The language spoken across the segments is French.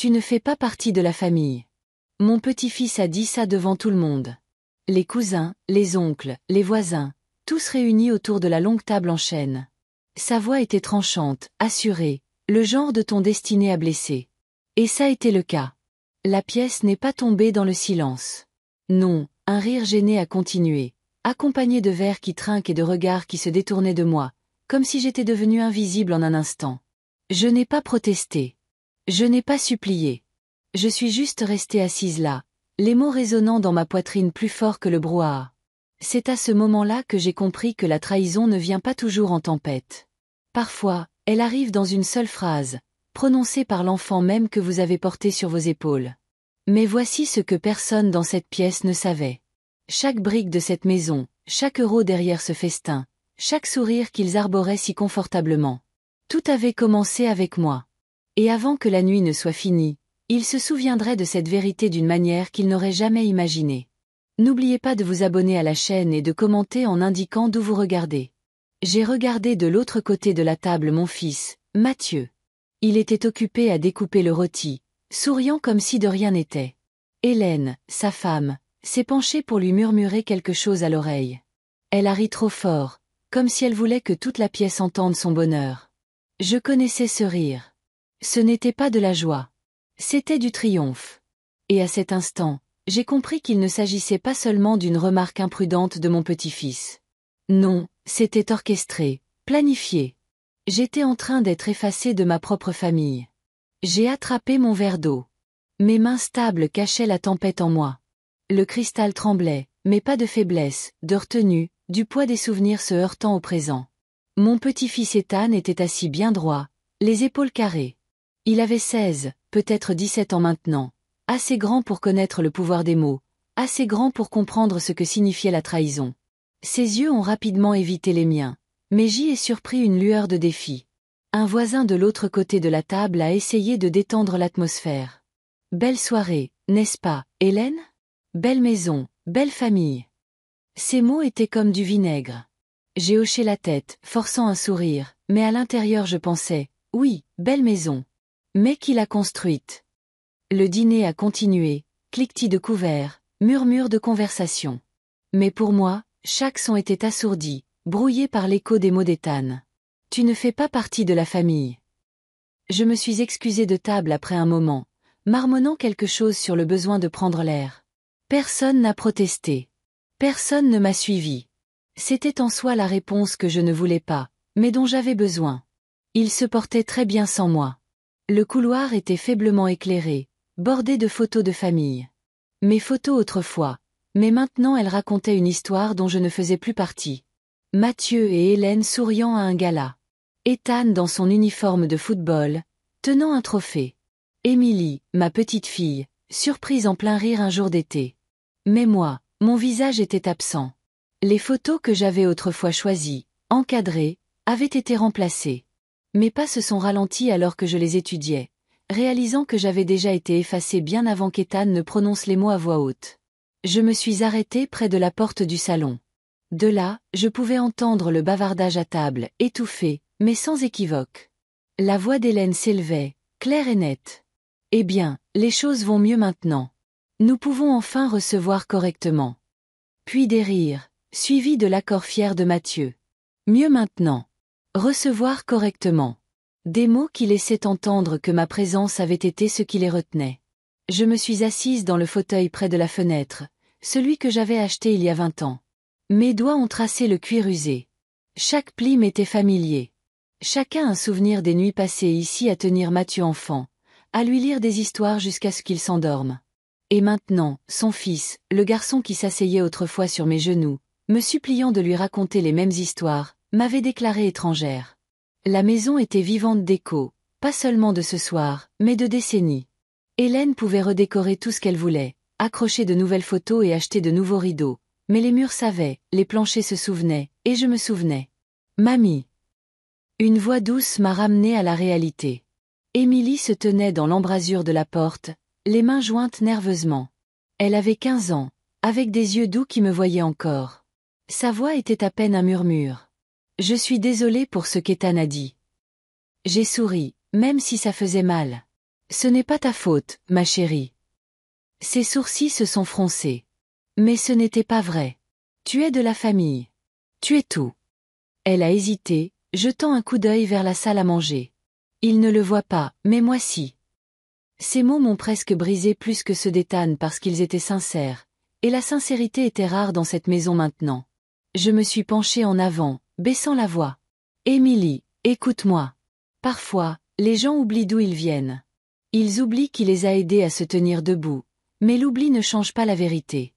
Tu ne fais pas partie de la famille. Mon petit-fils a dit ça devant tout le monde. Les cousins, les oncles, les voisins, tous réunis autour de la longue table en chêne. Sa voix était tranchante, assurée, le genre de ton destiné à blesser. Et ça était le cas. La pièce n'est pas tombée dans le silence. Non, un rire gêné a continué, accompagné de verres qui trinquent et de regards qui se détournaient de moi, comme si j'étais devenue invisible en un instant. Je n'ai pas protesté. Je n'ai pas supplié. Je suis juste restée assise là, les mots résonnant dans ma poitrine plus fort que le brouhaha. C'est à ce moment-là que j'ai compris que la trahison ne vient pas toujours en tempête. Parfois, elle arrive dans une seule phrase, prononcée par l'enfant même que vous avez porté sur vos épaules. Mais voici ce que personne dans cette pièce ne savait. Chaque brique de cette maison, chaque euro derrière ce festin, chaque sourire qu'ils arboraient si confortablement. Tout avait commencé avec moi. Et avant que la nuit ne soit finie, ils se souviendraient de cette vérité d'une manière qu'ils n'auraient jamais imaginée. N'oubliez pas de vous abonner à la chaîne et de commenter en indiquant d'où vous regardez. J'ai regardé de l'autre côté de la table mon fils, Mathieu. Il était occupé à découper le rôti, souriant comme si de rien n'était. Hélène, sa femme, s'est penchée pour lui murmurer quelque chose à l'oreille. Elle a ri trop fort, comme si elle voulait que toute la pièce entende son bonheur. Je connaissais ce rire. Ce n'était pas de la joie. C'était du triomphe. Et à cet instant, j'ai compris qu'il ne s'agissait pas seulement d'une remarque imprudente de mon petit-fils. Non, c'était orchestré, planifié. J'étais en train d'être effacée de ma propre famille. J'ai attrapé mon verre d'eau. Mes mains stables cachaient la tempête en moi. Le cristal tremblait, mais pas de faiblesse, de retenue, du poids des souvenirs se heurtant au présent. Mon petit-fils Ethan était assis bien droit, les épaules carrées. Il avait 16, peut-être 17 ans maintenant, assez grand pour connaître le pouvoir des mots, assez grand pour comprendre ce que signifiait la trahison. Ses yeux ont rapidement évité les miens, mais j'y ai surpris une lueur de défi. Un voisin de l'autre côté de la table a essayé de détendre l'atmosphère. Belle soirée, n'est-ce pas, Hélène? Belle maison, belle famille. Ces mots étaient comme du vinaigre. J'ai hoché la tête, forçant un sourire, mais à l'intérieur je pensais, oui, belle maison. Mais qui l'a construite? Le dîner a continué, cliquetis de couverts, murmures de conversation. Mais pour moi, chaque son était assourdi, brouillé par l'écho des mots d'Ethan. Tu ne fais pas partie de la famille. Je me suis excusée de table après un moment, marmonnant quelque chose sur le besoin de prendre l'air. Personne n'a protesté. Personne ne m'a suivi. C'était en soi la réponse que je ne voulais pas, mais dont j'avais besoin. Il se portait très bien sans moi. Le couloir était faiblement éclairé, bordé de photos de famille. Mes photos autrefois, mais maintenant elles racontaient une histoire dont je ne faisais plus partie. Mathieu et Hélène souriant à un gala. Ethan dans son uniforme de football, tenant un trophée. Émilie, ma petite fille, surprise en plein rire un jour d'été. Mais moi, mon visage était absent. Les photos que j'avais autrefois choisies, encadrées, avaient été remplacées. Mes pas se sont ralentis alors que je les étudiais, réalisant que j'avais déjà été effacée bien avant qu'Ethan ne prononce les mots à voix haute. Je me suis arrêtée près de la porte du salon. De là, je pouvais entendre le bavardage à table, étouffé, mais sans équivoque. La voix d'Hélène s'élevait, claire et nette. Eh bien, les choses vont mieux maintenant. Nous pouvons enfin recevoir correctement. Puis des rires, suivis de l'accord fier de Mathieu. Mieux maintenant. Recevoir correctement. Des mots qui laissaient entendre que ma présence avait été ce qui les retenait. Je me suis assise dans le fauteuil près de la fenêtre, celui que j'avais acheté il y a 20 ans. Mes doigts ont tracé le cuir usé. Chaque pli m'était familier. Chacun un souvenir des nuits passées ici à tenir Mathieu enfant, à lui lire des histoires jusqu'à ce qu'il s'endorme. Et maintenant, son fils, le garçon qui s'asseyait autrefois sur mes genoux, me suppliant de lui raconter les mêmes histoires, m'avait déclarée étrangère. La maison était vivante d'échos, pas seulement de ce soir, mais de décennies. Hélène pouvait redécorer tout ce qu'elle voulait, accrocher de nouvelles photos et acheter de nouveaux rideaux, mais les murs savaient, les planchers se souvenaient, et je me souvenais. Mamie. Une voix douce m'a ramenée à la réalité. Émilie se tenait dans l'embrasure de la porte, les mains jointes nerveusement. Elle avait 15 ans, avec des yeux doux qui me voyaient encore. Sa voix était à peine un murmure. Je suis désolée pour ce qu'Ethan a dit. J'ai souri, même si ça faisait mal. Ce n'est pas ta faute, ma chérie. Ses sourcils se sont froncés. Mais ce n'était pas vrai. Tu es de la famille. Tu es tout. Elle a hésité, jetant un coup d'œil vers la salle à manger. Il ne le voit pas, mais moi si. Ces mots m'ont presque brisé plus que ceux d'Ethan parce qu'ils étaient sincères, et la sincérité était rare dans cette maison maintenant. Je me suis penchée en avant, baissant la voix. Émilie, écoute-moi. Parfois, les gens oublient d'où ils viennent. Ils oublient qui les a aidés à se tenir debout, mais l'oubli ne change pas la vérité.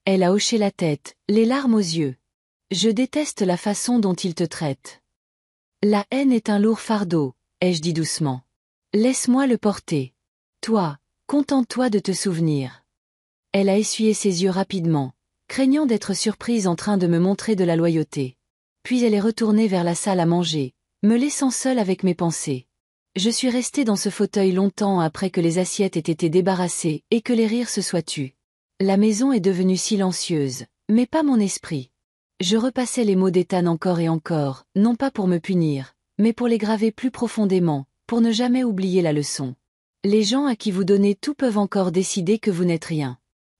Elle a hoché la tête, les larmes aux yeux. Je déteste la façon dont il te traite. La haine est un lourd fardeau, ai-je dit doucement. Laisse-moi le porter. Toi, contente-toi de te souvenir. Elle a essuyé ses yeux rapidement, craignant d'être surprise en train de me montrer de la loyauté. Puis elle est retournée vers la salle à manger, me laissant seule avec mes pensées. Je suis restée dans ce fauteuil longtemps après que les assiettes aient été débarrassées et que les rires se soient tus. La maison est devenue silencieuse, mais pas mon esprit. Je repassais les mots d'Ethan encore et encore, non pas pour me punir, mais pour les graver plus profondément, pour ne jamais oublier la leçon. Les gens à qui vous donnez tout peuvent encore décider que vous n'êtes rien.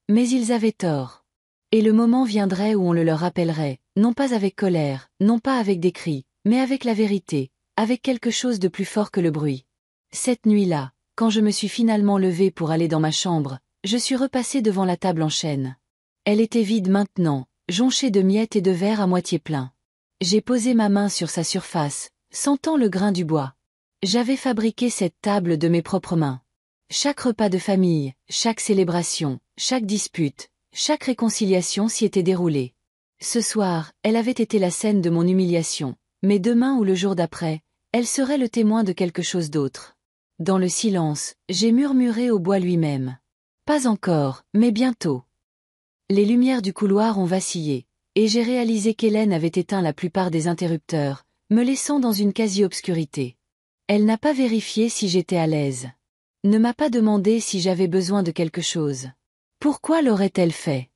Mais ils avaient tort. Et le moment viendrait où on le leur rappellerait, non pas avec colère, non pas avec des cris, mais avec la vérité, avec quelque chose de plus fort que le bruit. Cette nuit-là, quand je me suis finalement levée pour aller dans ma chambre, je suis repassée devant la table en chêne. Elle était vide maintenant, jonchée de miettes et de verres à moitié pleins. J'ai posé ma main sur sa surface, sentant le grain du bois. J'avais fabriqué cette table de mes propres mains. Chaque repas de famille, chaque célébration, chaque dispute, chaque réconciliation s'y était déroulée. Ce soir, elle avait été la scène de mon humiliation, mais demain ou le jour d'après, elle serait le témoin de quelque chose d'autre. Dans le silence, j'ai murmuré au bois lui-même. Pas encore, mais bientôt. Les lumières du couloir ont vacillé, et j'ai réalisé qu'Hélène avait éteint la plupart des interrupteurs, me laissant dans une quasi-obscurité. Elle n'a pas vérifié si j'étais à l'aise. Ne m'a pas demandé si j'avais besoin de quelque chose. Pourquoi l'aurait-elle fait?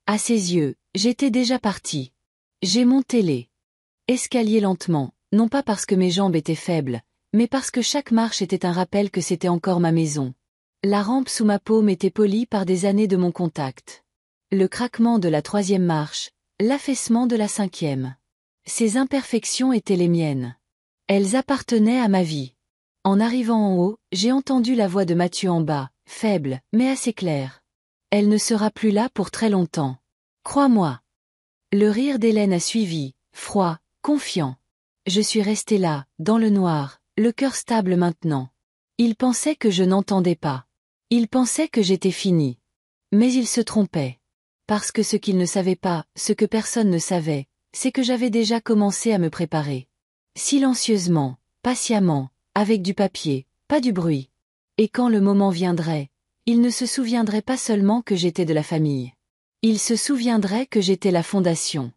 À ses yeux, j'étais déjà partie. J'ai monté les escaliers lentement, non pas parce que mes jambes étaient faibles, mais parce que chaque marche était un rappel que c'était encore ma maison. La rampe sous ma paume était polie par des années de mon contact. Le craquement de la 3e marche, l'affaissement de la 5e. Ces imperfections étaient les miennes. Elles appartenaient à ma vie. En arrivant en haut, j'ai entendu la voix de Mathieu en bas, faible, mais assez claire. Elle ne sera plus là pour très longtemps. Crois-moi. Le rire d'Hélène a suivi, froid, confiant. Je suis restée là, dans le noir, le cœur stable maintenant. Il pensait que je n'entendais pas. Il pensait que j'étais finie. Mais il se trompait. Parce que ce qu'il ne savait pas, ce que personne ne savait, c'est que j'avais déjà commencé à me préparer. Silencieusement, patiemment, avec du papier, pas du bruit. Et quand le moment viendrait, il ne se souviendrait pas seulement que j'étais de la famille. Il se souviendrait que j'étais la fondation.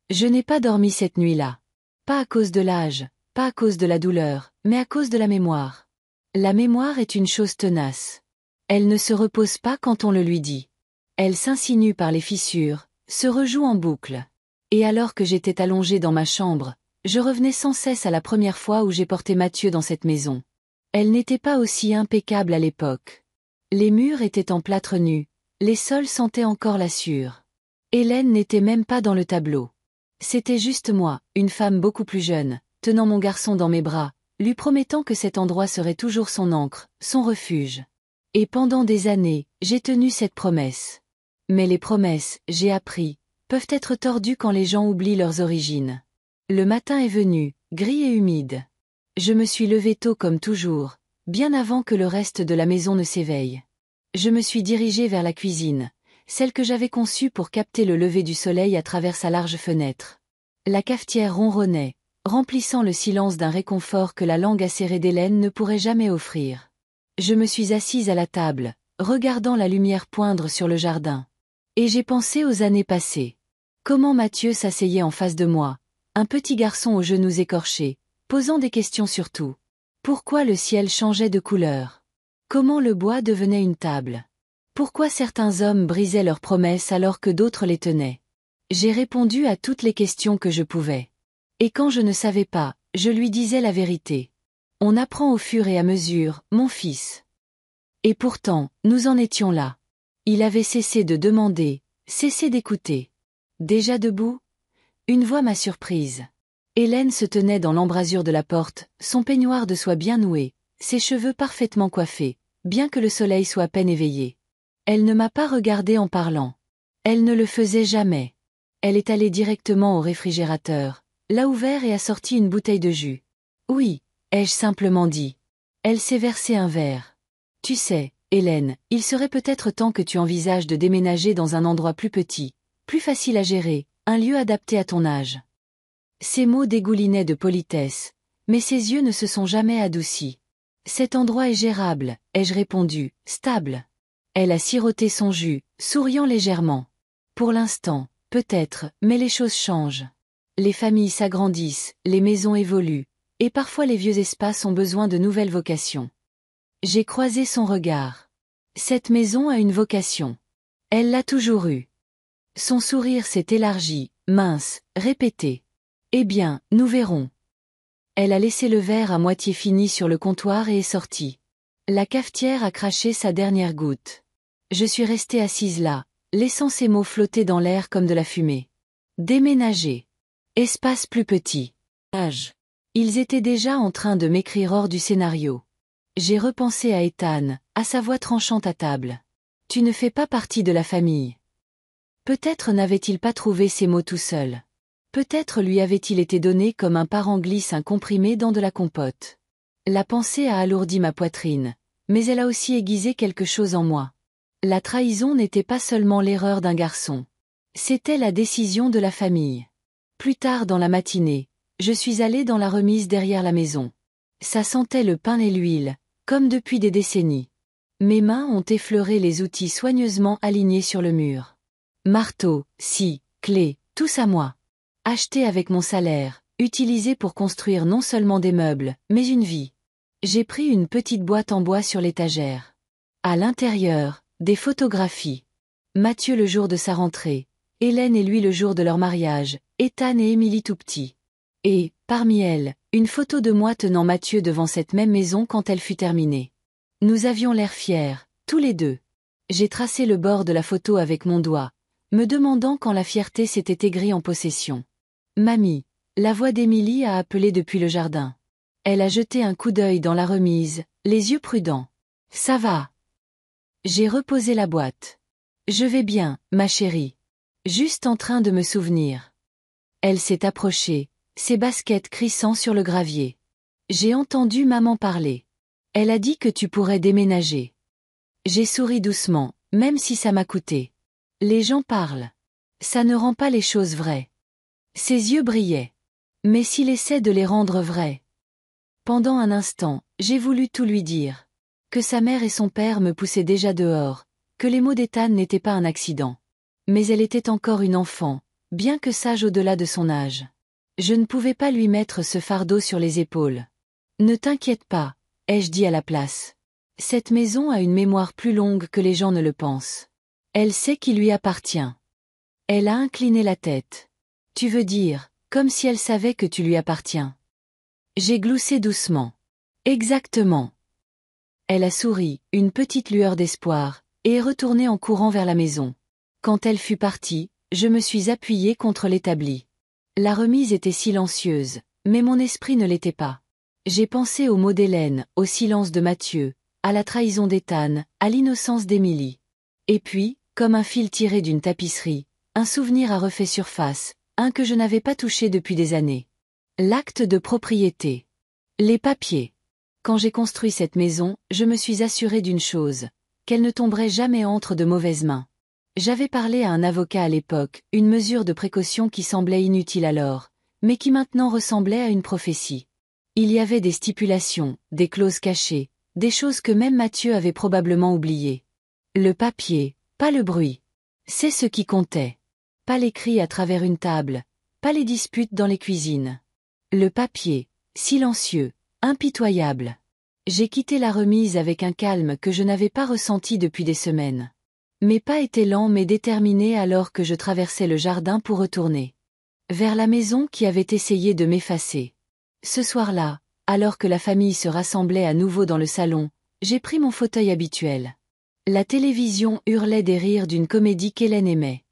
Je n'ai pas dormi cette nuit-là. Pas à cause de l'âge, pas à cause de la douleur, mais à cause de la mémoire. La mémoire est une chose tenace. Elle ne se repose pas quand on le lui dit. Elle s'insinue par les fissures, se rejoue en boucle. Et alors que j'étais allongée dans ma chambre, je revenais sans cesse à la première fois où j'ai porté Mathieu dans cette maison. Elle n'était pas aussi impeccable à l'époque. Les murs étaient en plâtre nu, les sols sentaient encore la sueur. Hélène n'était même pas dans le tableau. C'était juste moi, une femme beaucoup plus jeune, tenant mon garçon dans mes bras, lui promettant que cet endroit serait toujours son ancre, son refuge. Et pendant des années, j'ai tenu cette promesse. Mais les promesses, j'ai appris, peuvent être tordues quand les gens oublient leurs origines. Le matin est venu, gris et humide. Je me suis levée tôt comme toujours, bien avant que le reste de la maison ne s'éveille. Je me suis dirigée vers la cuisine, celle que j'avais conçue pour capter le lever du soleil à travers sa large fenêtre. La cafetière ronronnait, remplissant le silence d'un réconfort que la langue acérée d'Hélène ne pourrait jamais offrir. Je me suis assise à la table, regardant la lumière poindre sur le jardin. Et j'ai pensé aux années passées. Comment Mathieu s'asseyait en face de moi, un petit garçon aux genoux écorchés, posant des questions sur tout. Pourquoi le ciel changeait de couleur? Comment le bois devenait une table? Pourquoi certains hommes brisaient leurs promesses alors que d'autres les tenaient? J'ai répondu à toutes les questions que je pouvais. Et quand je ne savais pas, je lui disais la vérité. On apprend au fur et à mesure, mon fils. Et pourtant, nous en étions là. Il avait cessé de demander, cessé d'écouter. Déjà debout? Une voix m'a surprise. Hélène se tenait dans l'embrasure de la porte, son peignoir de soie bien noué, ses cheveux parfaitement coiffés, bien que le soleil soit à peine éveillé. Elle ne m'a pas regardé en parlant. Elle ne le faisait jamais. Elle est allée directement au réfrigérateur, l'a ouvert et a sorti une bouteille de jus. Oui, ai-je simplement dit. Elle s'est versé un verre. Tu sais, Hélène, il serait peut-être temps que tu envisages de déménager dans un endroit plus petit, plus facile à gérer, un lieu adapté à ton âge. Ces mots dégoulinaient de politesse, mais ses yeux ne se sont jamais adoucis. Cet endroit est gérable, ai-je répondu, stable. Elle a siroté son jus, souriant légèrement. Pour l'instant, peut-être, mais les choses changent. Les familles s'agrandissent, les maisons évoluent, et parfois les vieux espaces ont besoin de nouvelles vocations. J'ai croisé son regard. Cette maison a une vocation. Elle l'a toujours eue. Son sourire s'est élargi, mince, répété. Eh bien, nous verrons. Elle a laissé le verre à moitié fini sur le comptoir et est sortie. La cafetière a craché sa dernière goutte. Je suis restée assise là, laissant ces mots flotter dans l'air comme de la fumée. Déménager. Espace plus petit. Âge. Ils étaient déjà en train de m'écrire hors du scénario. J'ai repensé à Ethan, à sa voix tranchante à table. Tu ne fais pas partie de la famille. Peut-être n'avait-il pas trouvé ces mots tout seul. Peut-être lui avait-il été donné comme un parent glisse un comprimé dans de la compote. La pensée a alourdi ma poitrine, mais elle a aussi aiguisé quelque chose en moi. La trahison n'était pas seulement l'erreur d'un garçon. C'était la décision de la famille. Plus tard dans la matinée, je suis allée dans la remise derrière la maison. Ça sentait le pain et l'huile, comme depuis des décennies. Mes mains ont effleuré les outils soigneusement alignés sur le mur. Marteau, scie, clé, tous à moi. Acheté avec mon salaire, utilisé pour construire non seulement des meubles, mais une vie. J'ai pris une petite boîte en bois sur l'étagère. À l'intérieur, des photographies. Mathieu le jour de sa rentrée, Hélène et lui le jour de leur mariage, Ethan et Émilie tout petits. Et, parmi elles, une photo de moi tenant Mathieu devant cette même maison quand elle fut terminée. Nous avions l'air fiers, tous les deux. J'ai tracé le bord de la photo avec mon doigt, me demandant quand la fierté s'était aigrie en possession. Mamie, la voix d'Émilie a appelé depuis le jardin. Elle a jeté un coup d'œil dans la remise, les yeux prudents. Ça va. J'ai reposé la boîte. Je vais bien, ma chérie. Juste en train de me souvenir. Elle s'est approchée, ses baskets crissant sur le gravier. J'ai entendu maman parler. Elle a dit que tu pourrais déménager. J'ai souri doucement, même si ça m'a coûté. Les gens parlent. Ça ne rend pas les choses vraies. Ses yeux brillaient. Mais s'il essaie de les rendre vraies. Pendant un instant, j'ai voulu tout lui dire. Que sa mère et son père me poussaient déjà dehors, que les mots d'Ethan n'étaient pas un accident. Mais elle était encore une enfant, bien que sage au-delà de son âge. Je ne pouvais pas lui mettre ce fardeau sur les épaules. Ne t'inquiète pas, ai-je dit à la place. Cette maison a une mémoire plus longue que les gens ne le pensent. Elle sait qui lui appartient. Elle a incliné la tête. Tu veux dire, comme si elle savait que tu lui appartiens. J'ai gloussé doucement. Exactement. Elle a souri, une petite lueur d'espoir, et est retournée en courant vers la maison. Quand elle fut partie, je me suis appuyée contre l'établi. La remise était silencieuse, mais mon esprit ne l'était pas. J'ai pensé aux mots d'Hélène, au silence de Mathieu, à la trahison d'Ethan, à l'innocence d'Émilie. Et puis, comme un fil tiré d'une tapisserie, un souvenir a refait surface, un que je n'avais pas touché depuis des années. L'acte de propriété. Les papiers. Quand j'ai construit cette maison, je me suis assuré d'une chose, qu'elle ne tomberait jamais entre de mauvaises mains. J'avais parlé à un avocat à l'époque, une mesure de précaution qui semblait inutile alors, mais qui maintenant ressemblait à une prophétie. Il y avait des stipulations, des clauses cachées, des choses que même Mathieu avait probablement oubliées. Le papier, pas le bruit. C'est ce qui comptait. Pas les cris à travers une table, pas les disputes dans les cuisines. Le papier, silencieux, impitoyable. J'ai quitté la remise avec un calme que je n'avais pas ressenti depuis des semaines. Mes pas étaient lents mais déterminés alors que je traversais le jardin pour retourner vers la maison qui avait essayé de m'effacer. Ce soir-là, alors que la famille se rassemblait à nouveau dans le salon, j'ai pris mon fauteuil habituel. La télévision hurlait des rires d'une comédie qu'Hélène aimait.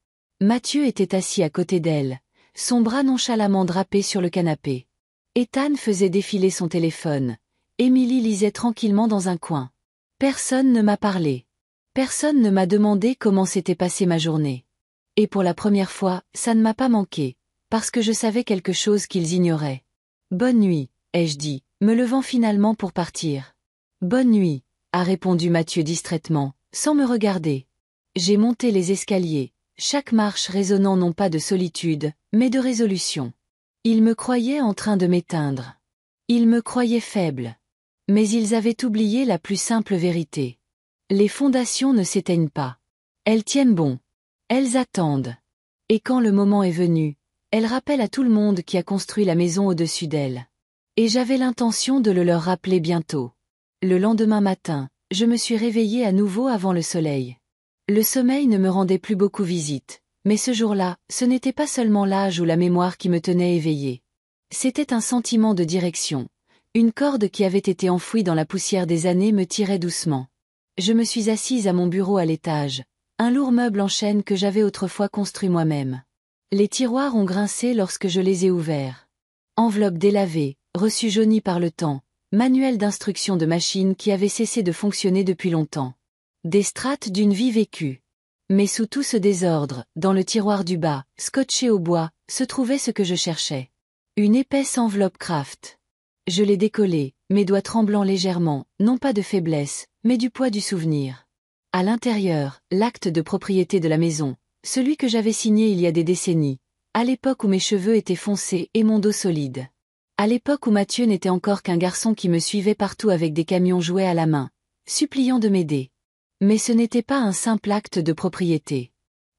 Mathieu était assis à côté d'elle, son bras nonchalamment drapé sur le canapé. Ethan faisait défiler son téléphone. Émilie lisait tranquillement dans un coin. Personne ne m'a parlé. Personne ne m'a demandé comment s'était passée ma journée. Et pour la première fois, ça ne m'a pas manqué, parce que je savais quelque chose qu'ils ignoraient. Bonne nuit, ai-je dit, me levant finalement pour partir. Bonne nuit, a répondu Mathieu distraitement, sans me regarder. J'ai monté les escaliers, chaque marche résonnant non pas de solitude, mais de résolution. Ils me croyaient en train de m'éteindre. Ils me croyaient faible. Mais ils avaient oublié la plus simple vérité. Les fondations ne s'éteignent pas. Elles tiennent bon. Elles attendent. Et quand le moment est venu, elles rappellent à tout le monde qui a construit la maison au-dessus d'elles. Et j'avais l'intention de le leur rappeler bientôt. Le lendemain matin, je me suis réveillée à nouveau avant le soleil. Le sommeil ne me rendait plus beaucoup visite, mais ce jour-là, ce n'était pas seulement l'âge ou la mémoire qui me tenait éveillée. C'était un sentiment de direction. Une corde qui avait été enfouie dans la poussière des années me tirait doucement. Je me suis assise à mon bureau à l'étage, un lourd meuble en chêne que j'avais autrefois construit moi-même. Les tiroirs ont grincé lorsque je les ai ouverts. Enveloppe délavée, reçu jauni par le temps, manuel d'instruction de machine qui avait cessé de fonctionner depuis longtemps. Des strates d'une vie vécue. Mais sous tout ce désordre, dans le tiroir du bas, scotché au bois, se trouvait ce que je cherchais. Une épaisse enveloppe Kraft. Je l'ai décollée, mes doigts tremblant légèrement, non pas de faiblesse, mais du poids du souvenir. À l'intérieur, l'acte de propriété de la maison, celui que j'avais signé il y a des décennies, à l'époque où mes cheveux étaient foncés et mon dos solide. À l'époque où Mathieu n'était encore qu'un garçon qui me suivait partout avec des camions jouets à la main, suppliant de m'aider. Mais ce n'était pas un simple acte de propriété.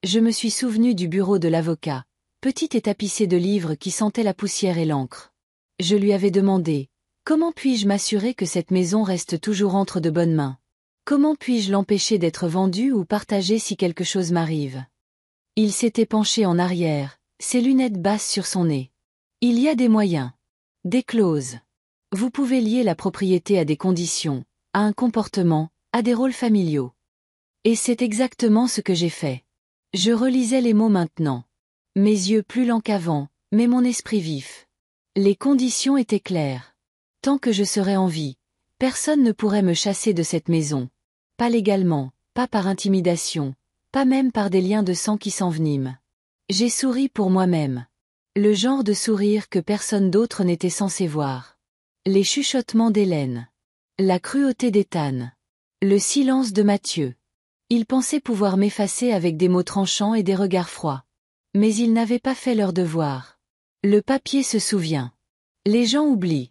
Je me suis souvenu du bureau de l'avocat, petit et tapissé de livres qui sentaient la poussière et l'encre. Je lui avais demandé, comment puis-je m'assurer que cette maison reste toujours entre de bonnes mains? Comment puis-je l'empêcher d'être vendue ou partagée si quelque chose m'arrive? Il s'était penché en arrière, ses lunettes basses sur son nez. Il y a des moyens. Des clauses. Vous pouvez lier la propriété à des conditions, à un comportement, à des rôles familiaux. Et c'est exactement ce que j'ai fait. Je relisais les mots maintenant. Mes yeux plus lents qu'avant, mais mon esprit vif. Les conditions étaient claires. Tant que je serais en vie, personne ne pourrait me chasser de cette maison. Pas légalement, pas par intimidation, pas même par des liens de sang qui s'enveniment. J'ai souri pour moi-même. Le genre de sourire que personne d'autre n'était censé voir. Les chuchotements d'Hélène. La cruauté d'Ethan. Le silence de Mathieu. Ils pensaient pouvoir m'effacer avec des mots tranchants et des regards froids. Mais ils n'avaient pas fait leur devoir. Le papier se souvient. Les gens oublient.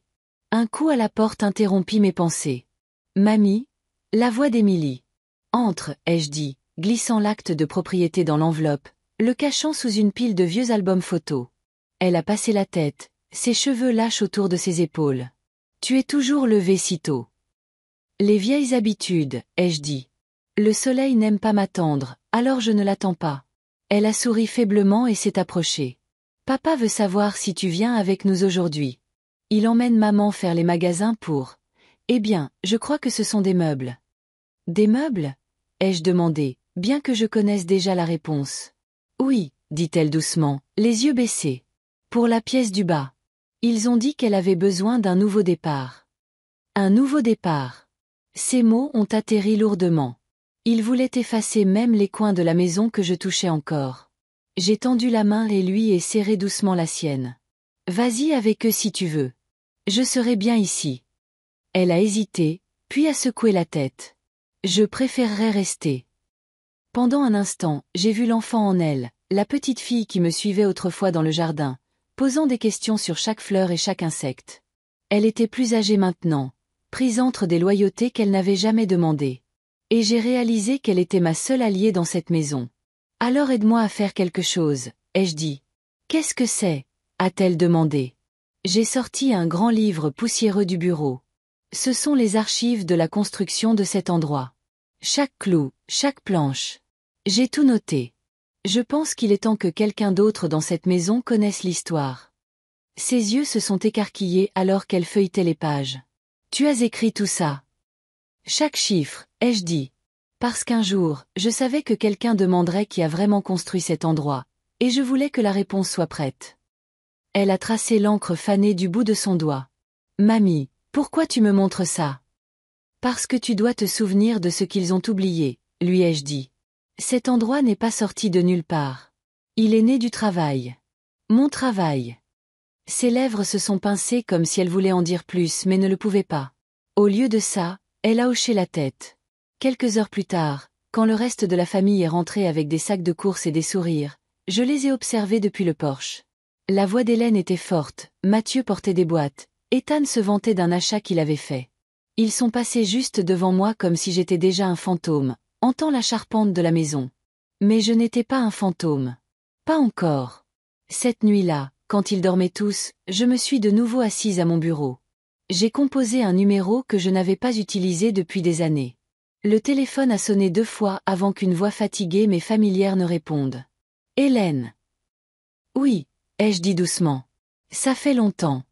Un coup à la porte interrompit mes pensées. Mamie? La voix d'Émilie. Entre, ai-je dit, glissant l'acte de propriété dans l'enveloppe, le cachant sous une pile de vieux albums photos. Elle a passé la tête, ses cheveux lâches autour de ses épaules. Tu es toujours levé si tôt. Les vieilles habitudes, ai-je dit. Le soleil n'aime pas m'attendre, alors je ne l'attends pas. Elle a souri faiblement et s'est approchée. Papa veut savoir si tu viens avec nous aujourd'hui. Il emmène maman faire les magasins pour... Eh bien, je crois que ce sont des meubles. Des meubles? Ai-je demandé, bien que je connaisse déjà la réponse. Oui, dit-elle doucement, les yeux baissés. Pour la pièce du bas. Ils ont dit qu'elle avait besoin d'un nouveau départ. Un nouveau départ. Ces mots ont atterri lourdement. Ils voulaient effacer même les coins de la maison que je touchais encore. J'ai tendu la main et lui ai serré doucement la sienne. Vas-y avec eux si tu veux. Je serai bien ici. Elle a hésité, puis a secoué la tête. Je préférerais rester. Pendant un instant, j'ai vu l'enfant en elle, la petite fille qui me suivait autrefois dans le jardin, posant des questions sur chaque fleur et chaque insecte. Elle était plus âgée maintenant, prise entre des loyautés qu'elle n'avait jamais demandées. Et j'ai réalisé qu'elle était ma seule alliée dans cette maison. Alors aide-moi à faire quelque chose, ai-je dit. Qu'est-ce que c'est? A-t-elle demandé. J'ai sorti un grand livre poussiéreux du bureau. Ce sont les archives de la construction de cet endroit. Chaque clou, chaque planche. J'ai tout noté. Je pense qu'il est temps que quelqu'un d'autre dans cette maison connaisse l'histoire. Ses yeux se sont écarquillés alors qu'elle feuilletait les pages. Tu as écrit tout ça? Chaque chiffre, ai-je dit. Parce qu'un jour, je savais que quelqu'un demanderait qui a vraiment construit cet endroit, et je voulais que la réponse soit prête. Elle a tracé l'encre fanée du bout de son doigt. Mamie, pourquoi tu me montres ça? Parce que tu dois te souvenir de ce qu'ils ont oublié, lui ai-je dit. Cet endroit n'est pas sorti de nulle part. Il est né du travail. Mon travail. Ses lèvres se sont pincées comme si elle voulait en dire plus mais ne le pouvait pas. Au lieu de ça, elle a hoché la tête. Quelques heures plus tard, quand le reste de la famille est rentré avec des sacs de courses et des sourires, je les ai observés depuis le porche. La voix d'Hélène était forte, Mathieu portait des boîtes, Ethan se vantait d'un achat qu'il avait fait. Ils sont passés juste devant moi comme si j'étais déjà un fantôme, hantant la charpente de la maison. Mais je n'étais pas un fantôme. Pas encore. Cette nuit-là, quand ils dormaient tous, je me suis de nouveau assise à mon bureau. J'ai composé un numéro que je n'avais pas utilisé depuis des années. Le téléphone a sonné 2 fois avant qu'une voix fatiguée mais familière ne réponde. Hélène. Oui, ai-je dit doucement. Ça fait longtemps.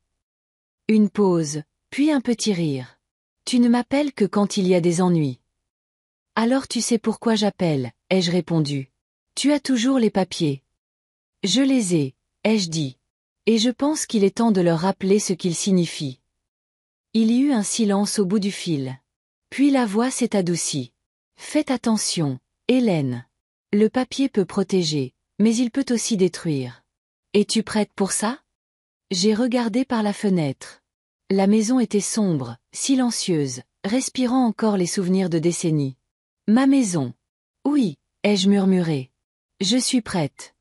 Une pause, puis un petit rire. Tu ne m'appelles que quand il y a des ennuis. Alors tu sais pourquoi j'appelle, ai-je répondu. Tu as toujours les papiers. Je les ai-je dit. Et je pense qu'il est temps de leur rappeler ce qu'ils signifient. Il y eut un silence au bout du fil. Puis la voix s'est adoucie. Faites attention, Hélène. Le papier peut protéger, mais il peut aussi détruire. Es-tu prête pour ça? J'ai regardé par la fenêtre. La maison était sombre, silencieuse, respirant encore les souvenirs de décennies. Ma maison. Oui, ai-je murmuré. Je suis prête.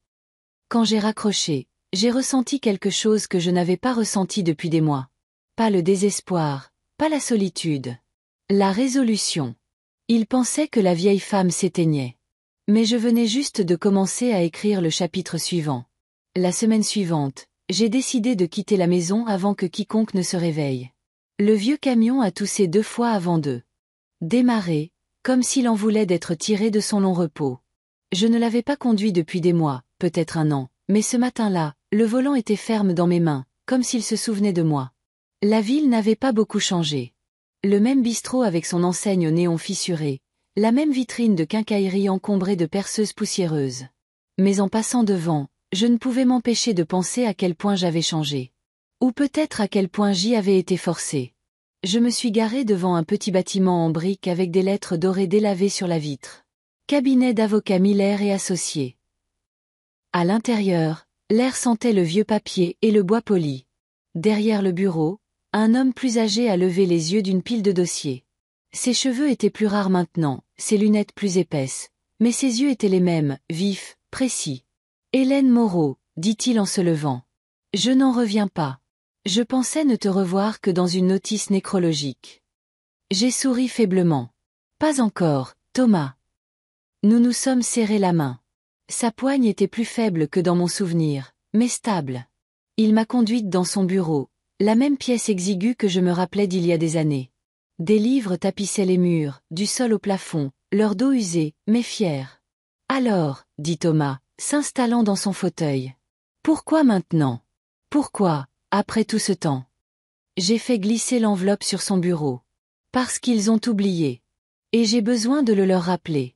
Quand j'ai raccroché, j'ai ressenti quelque chose que je n'avais pas ressenti depuis des mois. Pas le désespoir, pas la solitude. La résolution. Il pensait que la vieille femme s'éteignait. Mais je venais juste de commencer à écrire le chapitre suivant. La semaine suivante, j'ai décidé de quitter la maison avant que quiconque ne se réveille. Le vieux camion a toussé 2 fois avant de démarrer, comme s'il en voulait d'être tiré de son long repos. Je ne l'avais pas conduit depuis des mois, peut-être un an, mais ce matin-là, le volant était ferme dans mes mains, comme s'il se souvenait de moi. La ville n'avait pas beaucoup changé. Le même bistrot avec son enseigne au néon fissuré, la même vitrine de quincaillerie encombrée de perceuses poussiéreuses. Mais en passant devant, je ne pouvais m'empêcher de penser à quel point j'avais changé. Ou peut-être à quel point j'y avais été forcé. Je me suis garé devant un petit bâtiment en briques avec des lettres dorées délavées sur la vitre. Cabinet d'avocats Miller et associés. À l'intérieur, l'air sentait le vieux papier et le bois poli. Derrière le bureau, un homme plus âgé a levé les yeux d'une pile de dossiers. Ses cheveux étaient plus rares maintenant, ses lunettes plus épaisses, mais ses yeux étaient les mêmes, vifs, précis. Hélène Moreau, dit-il en se levant. Je n'en reviens pas. Je pensais ne te revoir que dans une notice nécrologique. J'ai souri faiblement. Pas encore, Thomas. Nous nous sommes serrés la main. Sa poigne était plus faible que dans mon souvenir, mais stable. Il m'a conduite dans son bureau, la même pièce exiguë que je me rappelais d'il y a des années. Des livres tapissaient les murs, du sol au plafond, leur dos usé, mais fier. Alors, dit Thomas, s'installant dans son fauteuil. Pourquoi maintenant? Pourquoi, après tout ce temps? J'ai fait glisser l'enveloppe sur son bureau. Parce qu'ils ont oublié. Et j'ai besoin de le leur rappeler.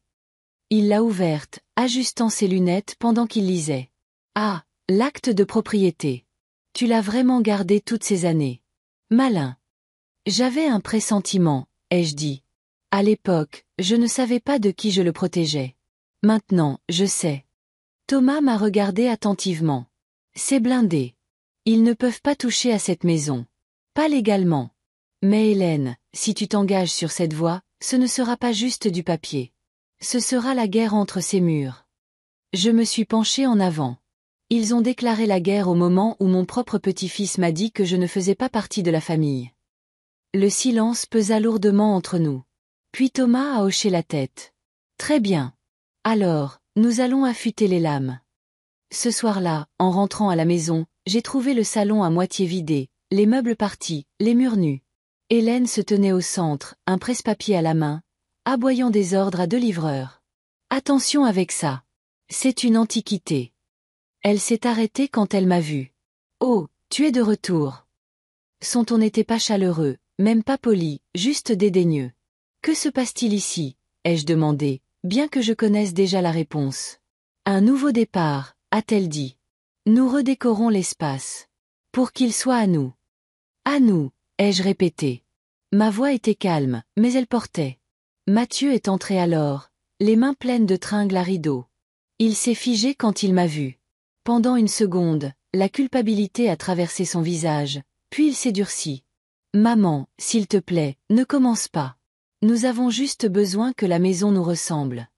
Il l'a ouverte, ajustant ses lunettes pendant qu'il lisait. Ah, l'acte de propriété. Tu l'as vraiment gardé toutes ces années. Malin. J'avais un pressentiment, ai-je dit. À l'époque, je ne savais pas de qui je le protégeais. Maintenant, je sais. Thomas m'a regardé attentivement. C'est blindé. Ils ne peuvent pas toucher à cette maison. Pas légalement. Mais Hélène, si tu t'engages sur cette voie, ce ne sera pas juste du papier. Ce sera la guerre entre ces murs. Je me suis penchée en avant. Ils ont déclaré la guerre au moment où mon propre petit-fils m'a dit que je ne faisais pas partie de la famille. Le silence pesa lourdement entre nous. Puis Thomas a hoché la tête. Très bien. Alors, nous allons affûter les lames. Ce soir-là, en rentrant à la maison, j'ai trouvé le salon à moitié vidé, les meubles partis, les murs nus. Hélène se tenait au centre, un presse-papier à la main, aboyant des ordres à 2 livreurs. Attention avec ça. C'est une antiquité. Elle s'est arrêtée quand elle m'a vue. Oh, tu es de retour. Son ton n'était pas chaleureux, même pas poli, juste dédaigneux. Que se passe-t-il ici? Ai-je demandé, bien que je connaisse déjà la réponse. Un nouveau départ, a-t-elle dit. Nous redécorons l'espace. Pour qu'il soit à nous. À nous, ai-je répété. Ma voix était calme, mais elle portait. Mathieu est entré alors, les mains pleines de tringles à rideaux. Il s'est figé quand il m'a vu. Pendant une seconde, la culpabilité a traversé son visage, puis il s'est durci. Maman, s'il te plaît, ne commence pas. Nous avons juste besoin que la maison nous ressemble.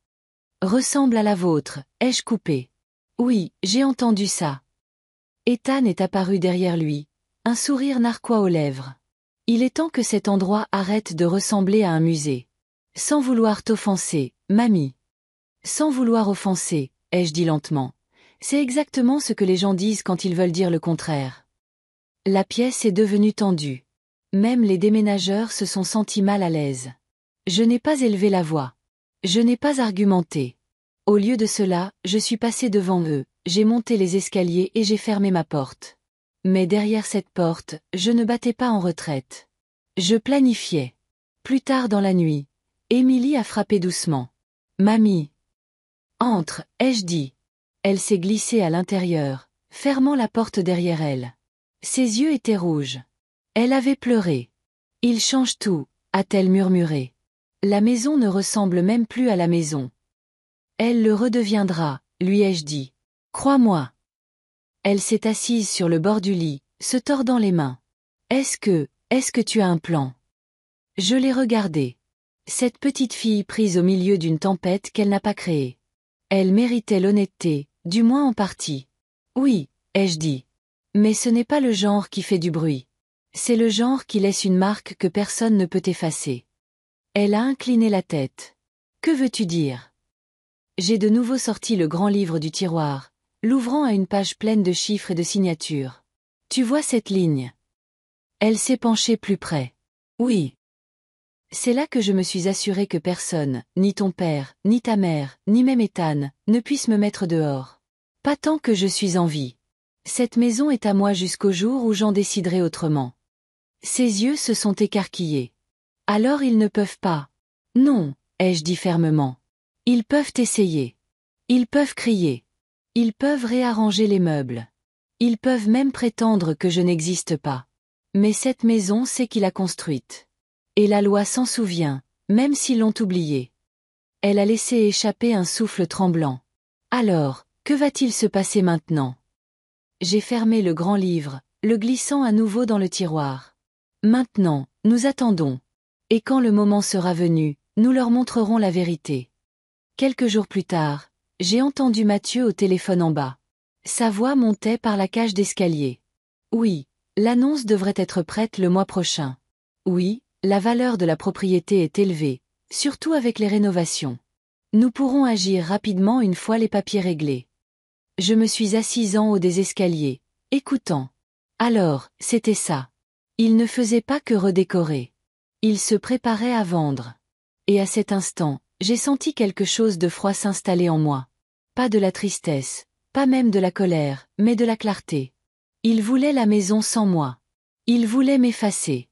Ressemble à la vôtre, ai-je coupé. Oui, j'ai entendu ça. Ethan est apparu derrière lui, un sourire narquois aux lèvres. Il est temps que cet endroit arrête de ressembler à un musée. Sans vouloir t'offenser, mamie. Sans vouloir offenser, ai-je dit lentement. C'est exactement ce que les gens disent quand ils veulent dire le contraire. La pièce est devenue tendue. Même les déménageurs se sont sentis mal à l'aise. Je n'ai pas élevé la voix. Je n'ai pas argumenté. Au lieu de cela, je suis passé devant eux, j'ai monté les escaliers et j'ai fermé ma porte. Mais derrière cette porte, je ne battais pas en retraite. Je planifiais. Plus tard dans la nuit, Émilie a frappé doucement. Mamie. Entre, ai-je dit. Elle s'est glissée à l'intérieur, fermant la porte derrière elle. Ses yeux étaient rouges. Elle avait pleuré. Il change tout, a-t-elle murmuré. La maison ne ressemble même plus à la maison. Elle le redeviendra, lui ai-je dit. Crois-moi. Elle s'est assise sur le bord du lit, se tordant les mains. Est-ce que tu as un plan? Je l'ai regardée. Cette petite fille prise au milieu d'une tempête qu'elle n'a pas créée. Elle méritait l'honnêteté, du moins en partie. Oui, ai-je dit. Mais ce n'est pas le genre qui fait du bruit. C'est le genre qui laisse une marque que personne ne peut effacer. Elle a incliné la tête. Que veux-tu dire? J'ai de nouveau sorti le grand livre du tiroir, l'ouvrant à une page pleine de chiffres et de signatures. Tu vois cette ligne? Elle s'est penchée plus près. Oui. C'est là que je me suis assuré que personne, ni ton père, ni ta mère, ni même Ethan, ne puisse me mettre dehors. Pas tant que je suis en vie. Cette maison est à moi jusqu'au jour où j'en déciderai autrement. Ses yeux se sont écarquillés. Alors ils ne peuvent pas. Non, ai-je dit fermement. Ils peuvent essayer. Ils peuvent crier. Ils peuvent réarranger les meubles. Ils peuvent même prétendre que je n'existe pas. Mais cette maison c'est qui l'a construite. Et la loi s'en souvient, même s'ils l'ont oubliée. Elle a laissé échapper un souffle tremblant. Alors, que va-t-il se passer maintenant? J'ai fermé le grand livre, le glissant à nouveau dans le tiroir. Maintenant, nous attendons. Et quand le moment sera venu, nous leur montrerons la vérité. Quelques jours plus tard, j'ai entendu Mathieu au téléphone en bas. Sa voix montait par la cage d'escalier. Oui, l'annonce devrait être prête le mois prochain. Oui, la valeur de la propriété est élevée, surtout avec les rénovations. Nous pourrons agir rapidement une fois les papiers réglés. Je me suis assise en haut des escaliers, écoutant. Alors, c'était ça. Il ne faisait pas que redécorer. Il se préparait à vendre. Et à cet instant, j'ai senti quelque chose de froid s'installer en moi. Pas de la tristesse, pas même de la colère, mais de la clarté. Ils voulaient la maison sans moi. Ils voulaient m'effacer.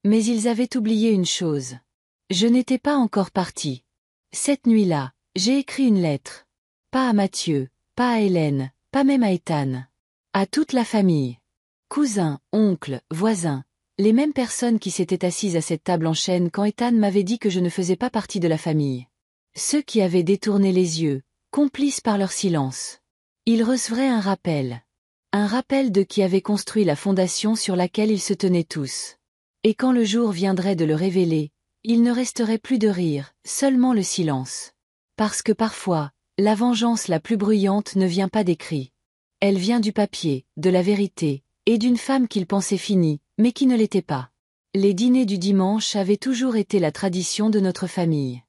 Mais ils avaient oublié une chose. Je n'étais pas encore partie. Cette nuit-là, j'ai écrit une lettre. Pas à Mathieu, pas à Hélène, pas même à Ethan. À toute la famille. Cousins, oncles, voisins. Les mêmes personnes qui s'étaient assises à cette table en chêne quand Ethan m'avait dit que je ne faisais pas partie de la famille. Ceux qui avaient détourné les yeux, complices par leur silence. Ils recevraient un rappel. Un rappel de qui avait construit la fondation sur laquelle ils se tenaient tous. Et quand le jour viendrait de le révéler, il ne resterait plus de rire, seulement le silence. Parce que parfois, la vengeance la plus bruyante ne vient pas des cris. Elle vient du papier, de la vérité, et d'une femme qu'ils pensaient finie, mais qui ne l'était pas. Les dîners du dimanche avaient toujours été la tradition de notre famille.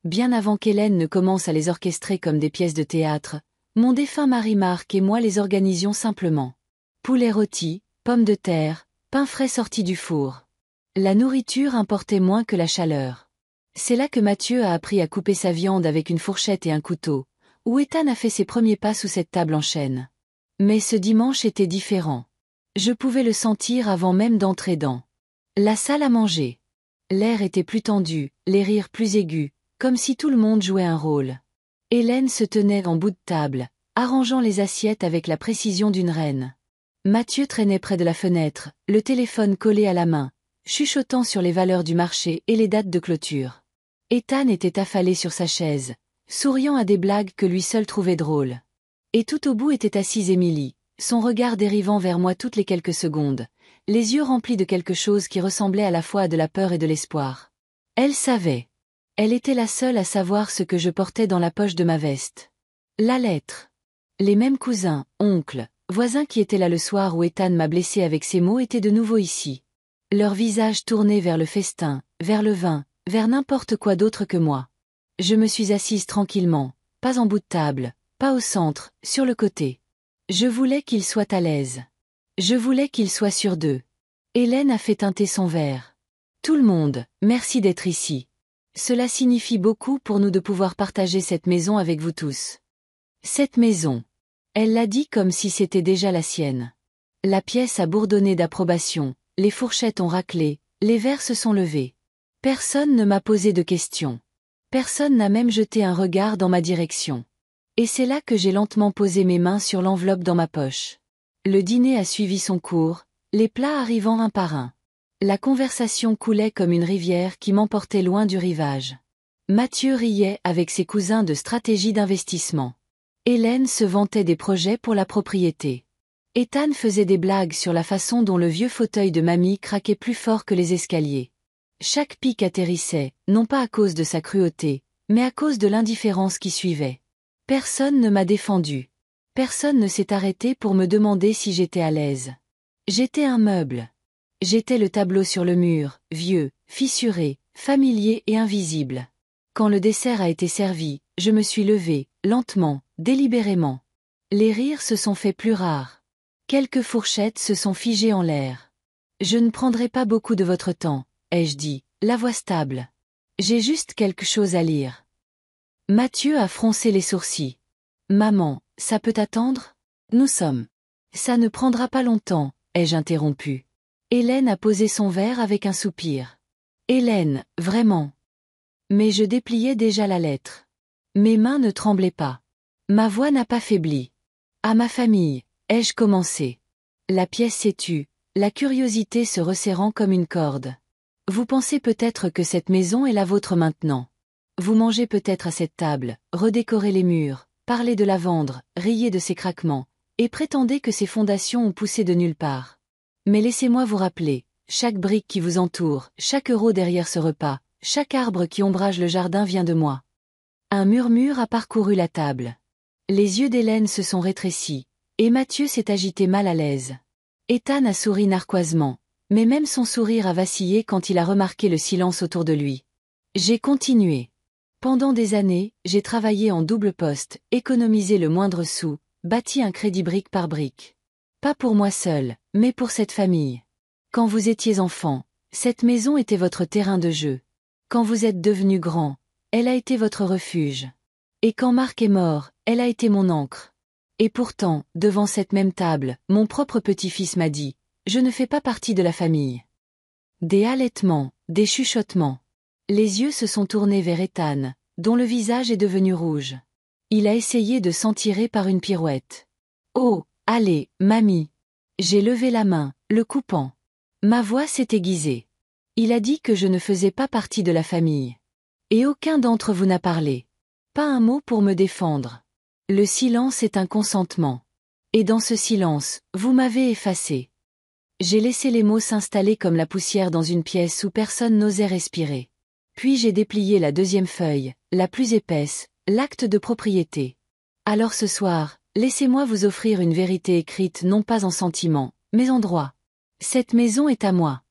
Bien avant qu'Hélène ne commence à les orchestrer comme des pièces de théâtre, mon défunt mari Marc et moi les organisions simplement. Poulet rôti, pommes de terre, pain frais sorti du four. La nourriture importait moins que la chaleur. C'est là que Mathieu a appris à couper sa viande avec une fourchette et un couteau, où Ethan a fait ses premiers pas sous cette table en chêne. Mais ce dimanche était différent. Je pouvais le sentir avant même d'entrer dans la salle à manger. L'air était plus tendu, les rires plus aigus, comme si tout le monde jouait un rôle. Hélène se tenait en bout de table, arrangeant les assiettes avec la précision d'une reine. Mathieu traînait près de la fenêtre, le téléphone collé à la main, chuchotant sur les valeurs du marché et les dates de clôture. Ethan était affalé sur sa chaise, souriant à des blagues que lui seul trouvait drôles. Et tout au bout était assise Émilie, son regard dérivant vers moi toutes les quelques secondes, les yeux remplis de quelque chose qui ressemblait à la fois à de la peur et de l'espoir. Elle savait. Elle était la seule à savoir ce que je portais dans la poche de ma veste. La lettre. Les mêmes cousins, oncles, voisins qui étaient là le soir où Ethan m'a blessé avec ces mots étaient de nouveau ici. Leurs visages tournés vers le festin, vers le vin, vers n'importe quoi d'autre que moi. Je me suis assise tranquillement, pas en bout de table, pas au centre, sur le côté. Je voulais qu'ils soient à l'aise. Je voulais qu'ils soient sûrs d'eux. Hélène a fait teinter son verre. Tout le monde, merci d'être ici. Cela signifie beaucoup pour nous de pouvoir partager cette maison avec vous tous. Cette maison. Elle l'a dit comme si c'était déjà la sienne. La pièce a bourdonné d'approbation, les fourchettes ont raclé, les verres se sont levés. Personne ne m'a posé de questions. Personne n'a même jeté un regard dans ma direction. Et c'est là que j'ai lentement posé mes mains sur l'enveloppe dans ma poche. Le dîner a suivi son cours, les plats arrivant un par un. La conversation coulait comme une rivière qui m'emportait loin du rivage. Mathieu riait avec ses cousins de stratégie d'investissement. Hélène se vantait des projets pour la propriété. Ethan faisait des blagues sur la façon dont le vieux fauteuil de mamie craquait plus fort que les escaliers. Chaque pic atterrissait, non pas à cause de sa cruauté, mais à cause de l'indifférence qui suivait. Personne ne m'a défendu. Personne ne s'est arrêté pour me demander si j'étais à l'aise. J'étais un meuble. J'étais le tableau sur le mur, vieux, fissuré, familier et invisible. Quand le dessert a été servi, je me suis levée, lentement, délibérément. Les rires se sont faits plus rares. Quelques fourchettes se sont figées en l'air. Je ne prendrai pas beaucoup de votre temps, ai-je dit, la voix stable. J'ai juste quelque chose à lire. Mathieu a froncé les sourcils. Maman, ça peut attendre? Nous sommes. Ça ne prendra pas longtemps, ai-je interrompu. Hélène a posé son verre avec un soupir. Hélène, vraiment. Mais je dépliais déjà la lettre. Mes mains ne tremblaient pas. Ma voix n'a pas faibli. À ma famille, ai-je commencé. La pièce s'est tue, la curiosité se resserrant comme une corde. Vous pensez peut-être que cette maison est la vôtre maintenant. Vous mangez peut-être à cette table, redécorez les murs, parlez de la vendre, riez de ses craquements, et prétendez que ses fondations ont poussé de nulle part. Mais laissez-moi vous rappeler, chaque brique qui vous entoure, chaque euro derrière ce repas, chaque arbre qui ombrage le jardin vient de moi. Un murmure a parcouru la table. Les yeux d'Hélène se sont rétrécis, et Mathieu s'est agité mal à l'aise. Ethan a souri narquoisement, mais même son sourire a vacillé quand il a remarqué le silence autour de lui. J'ai continué. Pendant des années, j'ai travaillé en double poste, économisé le moindre sou, bâti un crédit brique par brique. Pas pour moi seul, mais pour cette famille. Quand vous étiez enfant, cette maison était votre terrain de jeu. Quand vous êtes devenu grand, elle a été votre refuge. Et quand Marc est mort, elle a été mon ancre. Et pourtant, devant cette même table, mon propre petit-fils m'a dit, je ne fais pas partie de la famille. Des halètements, des chuchotements. Les yeux se sont tournés vers Ethan, dont le visage est devenu rouge. Il a essayé de s'en tirer par une pirouette. Oh, allez, mamie. J'ai levé la main, le coupant. Ma voix s'est aiguisée. Il a dit que je ne faisais pas partie de la famille. Et aucun d'entre vous n'a parlé. Pas un mot pour me défendre. Le silence est un consentement. Et dans ce silence, vous m'avez effacé. J'ai laissé les mots s'installer comme la poussière dans une pièce où personne n'osait respirer. Puis j'ai déplié la deuxième feuille, la plus épaisse, l'acte de propriété. Alors ce soir, laissez-moi vous offrir une vérité écrite non pas en sentiment, mais en droit. Cette maison est à moi.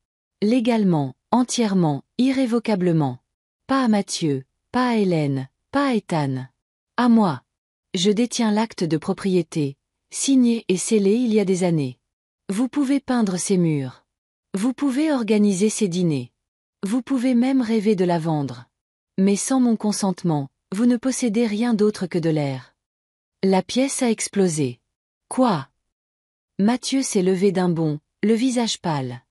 Légalement, entièrement, irrévocablement. Pas à Mathieu, pas à Hélène, pas à Ethan. À moi. Je détiens l'acte de propriété, signé et scellé il y a des années. Vous pouvez peindre ces murs. Vous pouvez organiser ces dîners. Vous pouvez même rêver de la vendre. Mais sans mon consentement, vous ne possédez rien d'autre que de l'air. La pièce a explosé. Quoi? Mathieu s'est levé d'un bond, le visage pâle.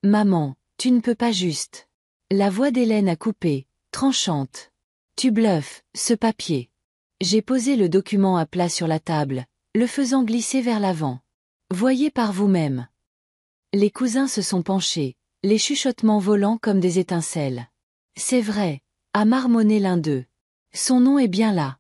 Maman, tu ne peux pas juste. La voix d'Hélène a coupé, tranchante. Tu bluffes, ce papier. J'ai posé le document à plat sur la table, le faisant glisser vers l'avant. Voyez par vous-même. Les cousins se sont penchés, les chuchotements volant comme des étincelles. C'est vrai, a marmonné l'un d'eux. Son nom est bien là.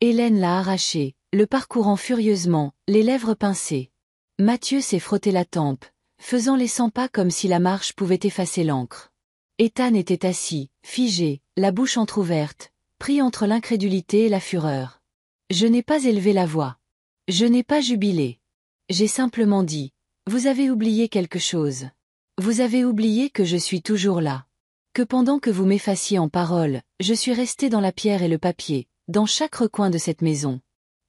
Hélène l'a arraché, le parcourant furieusement, les lèvres pincées. Mathieu s'est frotté la tempe, faisant les 100 pas comme si la marche pouvait effacer l'encre. Ethan était assis, figé, la bouche entr'ouverte, pris entre l'incrédulité et la fureur. Je n'ai pas élevé la voix. Je n'ai pas jubilé. J'ai simplement dit, vous avez oublié quelque chose. Vous avez oublié que je suis toujours là. Que pendant que vous m'effaciez en paroles, je suis resté dans la pierre et le papier, dans chaque recoin de cette maison.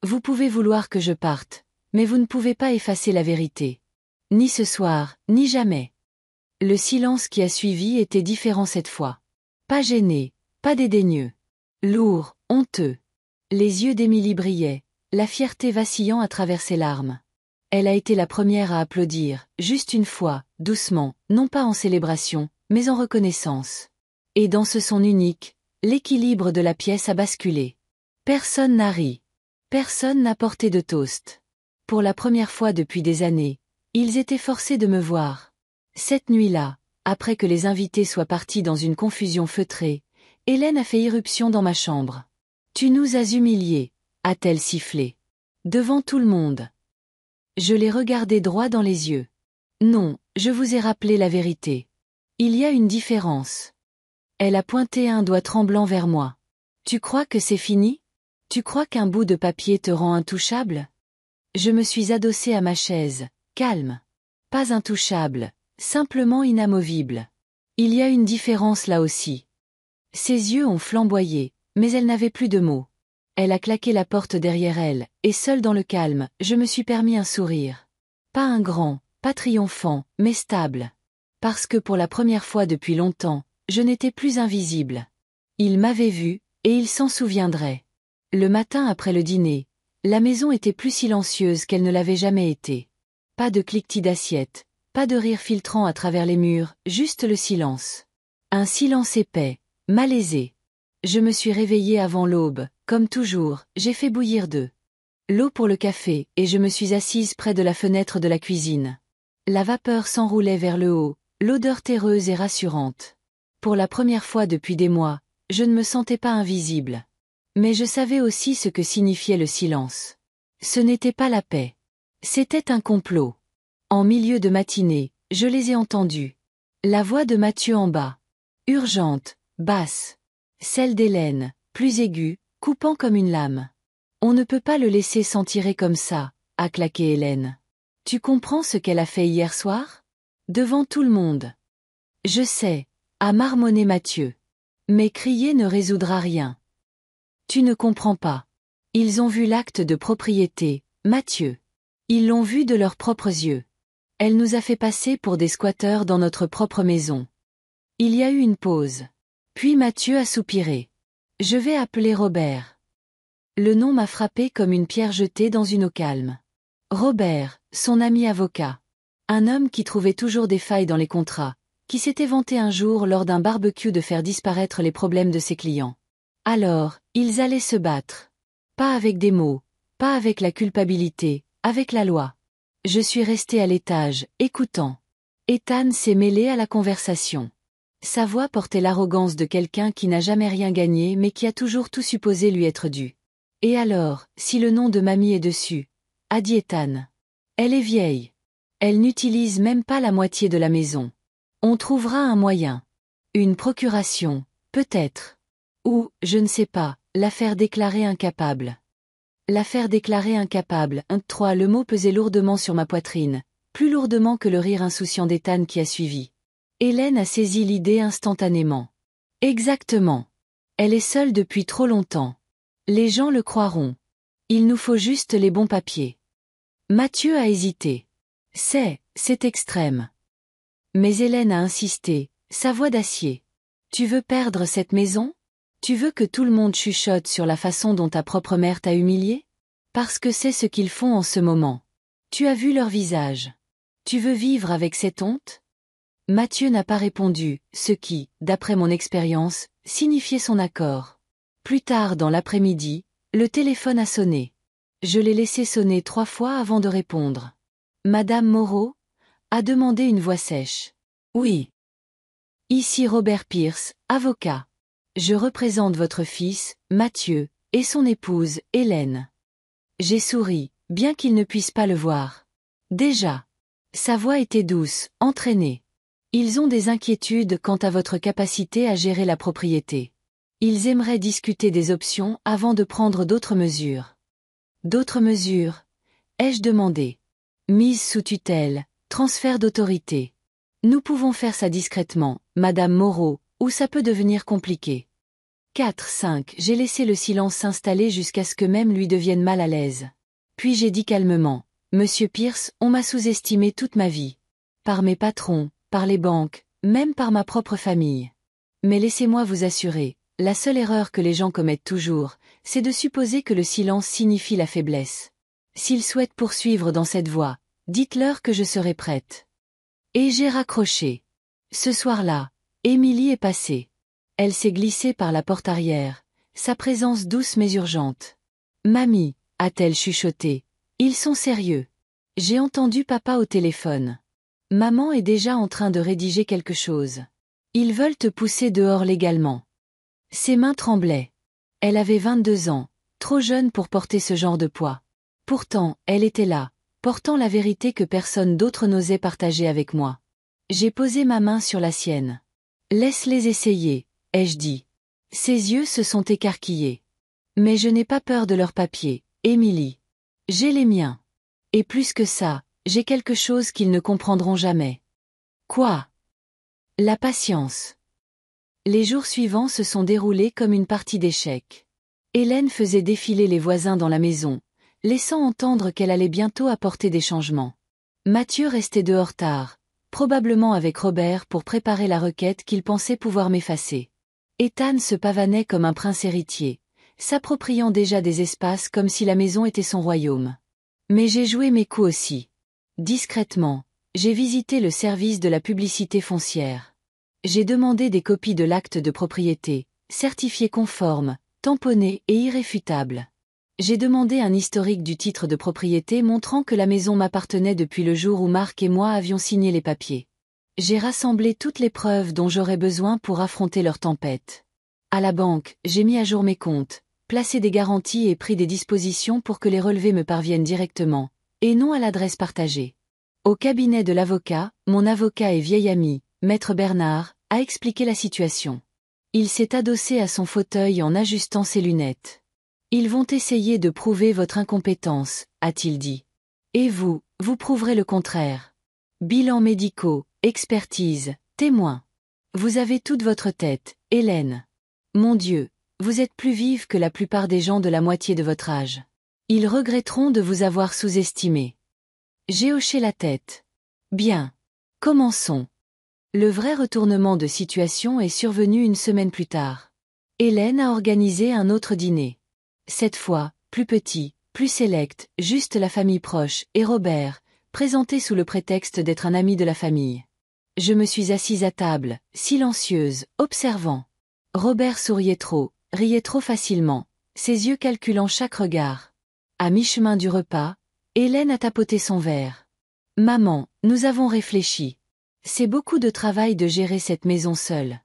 Vous pouvez vouloir que je parte, mais vous ne pouvez pas effacer la vérité. Ni ce soir, ni jamais. Le silence qui a suivi était différent cette fois. Pas gêné, pas dédaigneux. Lourd, honteux. Les yeux d'Émilie brillaient, la fierté vacillant à travers ses larmes. Elle a été la première à applaudir, juste une fois, doucement, non pas en célébration, mais en reconnaissance. Et dans ce son unique, l'équilibre de la pièce a basculé. Personne n'a ri. Personne n'a porté de toast. Pour la première fois depuis des années, ils étaient forcés de me voir. Cette nuit-là, après que les invités soient partis dans une confusion feutrée, Hélène a fait irruption dans ma chambre. « Tu nous as humiliés », a-t-elle sifflé. Devant tout le monde. Je l'ai regardé droit dans les yeux. Non, je vous ai rappelé la vérité. Il y a une différence. Elle a pointé un doigt tremblant vers moi. Tu crois que c'est fini? Tu crois qu'un bout de papier te rend intouchable? Je me suis adossée à ma chaise, calme. Pas intouchable, simplement inamovible. Il y a une différence là aussi. Ses yeux ont flamboyé, mais elle n'avait plus de mots. Elle a claqué la porte derrière elle, et seule dans le calme, je me suis permis un sourire. Pas un grand, pas triomphant, mais stable. Parce que pour la première fois depuis longtemps, je n'étais plus invisible. Il m'avait vu, et il s'en souviendrait. Le matin après le dîner, la maison était plus silencieuse qu'elle ne l'avait jamais été. Pas de cliquetis d'assiettes, pas de rire filtrant à travers les murs, juste le silence. Un silence épais, malaisé. Je me suis réveillée avant l'aube, comme toujours, j'ai fait bouillir de l'eau pour le café, et je me suis assise près de la fenêtre de la cuisine. La vapeur s'enroulait vers le haut, l'odeur terreuse et rassurante. Pour la première fois depuis des mois, je ne me sentais pas invisible. Mais je savais aussi ce que signifiait le silence. Ce n'était pas la paix. C'était un complot. En milieu de matinée, je les ai entendus. La voix de Mathieu en bas. Urgente, basse. Celle d'Hélène, plus aiguë, coupant comme une lame. On ne peut pas le laisser s'en tirer comme ça, a claqué Hélène. Tu comprends ce qu'elle a fait hier soir? Devant tout le monde. Je sais, a marmonné Mathieu. Mais crier ne résoudra rien. Tu ne comprends pas. Ils ont vu l'acte de propriété, Mathieu. Ils l'ont vu de leurs propres yeux. Elle nous a fait passer pour des squatteurs dans notre propre maison. Il y a eu une pause. Puis Mathieu a soupiré. Je vais appeler Robert. Le nom m'a frappé comme une pierre jetée dans une eau calme. Robert, son ami avocat. Un homme qui trouvait toujours des failles dans les contrats, qui s'était vanté un jour lors d'un barbecue de faire disparaître les problèmes de ses clients. Alors, ils allaient se battre. Pas avec des mots, pas avec la culpabilité, avec la loi. Je suis restée à l'étage, écoutant. Ethan s'est mêlé à la conversation. Sa voix portait l'arrogance de quelqu'un qui n'a jamais rien gagné mais qui a toujours tout supposé lui être dû. Et alors, si le nom de mamie est dessus, a dit Ethan. Elle est vieille. Elle n'utilise même pas la moitié de la maison. On trouvera un moyen. Une procuration, peut-être. Ou, je ne sais pas, la faire déclarer incapable. La faire déclarer incapable, 3 le mot pesait lourdement sur ma poitrine, plus lourdement que le rire insouciant d'Ethan qui a suivi. Hélène a saisi l'idée instantanément. Exactement. Elle est seule depuis trop longtemps. Les gens le croiront. Il nous faut juste les bons papiers. Mathieu a hésité. C'est extrême. Mais Hélène a insisté, sa voix d'acier. Tu veux perdre cette maison? Tu veux que tout le monde chuchote sur la façon dont ta propre mère t'a humilié? Parce que c'est ce qu'ils font en ce moment. Tu as vu leur visage. Tu veux vivre avec cette honte? Mathieu n'a pas répondu, ce qui, d'après mon expérience, signifiait son accord. Plus tard dans l'après-midi, le téléphone a sonné. Je l'ai laissé sonner 3 fois avant de répondre. Madame Moreau? A demandé une voix sèche. Oui. Ici Robert Pierce, avocat. Je représente votre fils, Mathieu, et son épouse, Hélène. J'ai souri, bien qu'il ne puisse pas le voir. Déjà. Sa voix était douce, entraînée. Ils ont des inquiétudes quant à votre capacité à gérer la propriété. Ils aimeraient discuter des options avant de prendre d'autres mesures. D'autres mesures? Ai-je demandé. Mise sous tutelle, transfert d'autorité. Nous pouvons faire ça discrètement, Madame Moreau, ou ça peut devenir compliqué. 4-5 J'ai laissé le silence s'installer jusqu'à ce que même lui devienne mal à l'aise. Puis j'ai dit calmement, Monsieur Pierce, on m'a sous-estimé toute ma vie. Par mes patrons, par les banques, même par ma propre famille. Mais laissez-moi vous assurer, la seule erreur que les gens commettent toujours, c'est de supposer que le silence signifie la faiblesse. S'ils souhaitent poursuivre dans cette voie, dites-leur que je serai prête. Et j'ai raccroché. Ce soir-là, Émilie est passée. Elle s'est glissée par la porte arrière, sa présence douce mais urgente. Mamie, a-t-elle chuchoté, ils sont sérieux. J'ai entendu papa au téléphone. Maman est déjà en train de rédiger quelque chose. Ils veulent te pousser dehors légalement. Ses mains tremblaient. Elle avait 22 ans, trop jeune pour porter ce genre de poids. Pourtant, elle était là, portant la vérité que personne d'autre n'osait partager avec moi. J'ai posé ma main sur la sienne. Laisse-les essayer, ai-je dit. Ses yeux se sont écarquillés. Mais je n'ai pas peur de leurs papiers, Émilie. J'ai les miens. Et plus que ça, j'ai quelque chose qu'ils ne comprendront jamais. Quoi? La patience. Les jours suivants se sont déroulés comme une partie d'échecs. Hélène faisait défiler les voisins dans la maison, laissant entendre qu'elle allait bientôt apporter des changements. Mathieu restait dehors tard, probablement avec Robert pour préparer la requête qu'il pensait pouvoir m'effacer. Ethan se pavanait comme un prince héritier, s'appropriant déjà des espaces comme si la maison était son royaume. Mais j'ai joué mes coups aussi. Discrètement, j'ai visité le service de la publicité foncière. J'ai demandé des copies de l'acte de propriété, certifiées conformes, tamponnées et irréfutables. J'ai demandé un historique du titre de propriété montrant que la maison m'appartenait depuis le jour où Marc et moi avions signé les papiers. J'ai rassemblé toutes les preuves dont j'aurais besoin pour affronter leur tempête. À la banque, j'ai mis à jour mes comptes, placé des garanties et pris des dispositions pour que les relevés me parviennent directement, et non à l'adresse partagée. Au cabinet de l'avocat, mon avocat et vieil ami, Maître Bernard, a expliqué la situation. Il s'est adossé à son fauteuil en ajustant ses lunettes. Ils vont essayer de prouver votre incompétence, a-t-il dit. Et vous prouverez le contraire. Bilans médicaux, expertise, témoins. Vous avez toute votre tête, Hélène. Mon Dieu, vous êtes plus vive que la plupart des gens de la moitié de votre âge. Ils regretteront de vous avoir sous-estimé. J'ai hoché la tête. Bien. Commençons. Le vrai retournement de situation est survenu une semaine plus tard. Hélène a organisé un autre dîner. Cette fois, plus petit, plus sélect, juste la famille proche, et Robert, présenté sous le prétexte d'être un ami de la famille. Je me suis assise à table, silencieuse, observant. Robert souriait trop, riait trop facilement, ses yeux calculant chaque regard. À mi-chemin du repas, Hélène a tapoté son verre. Maman, nous avons réfléchi. C'est beaucoup de travail de gérer cette maison seule.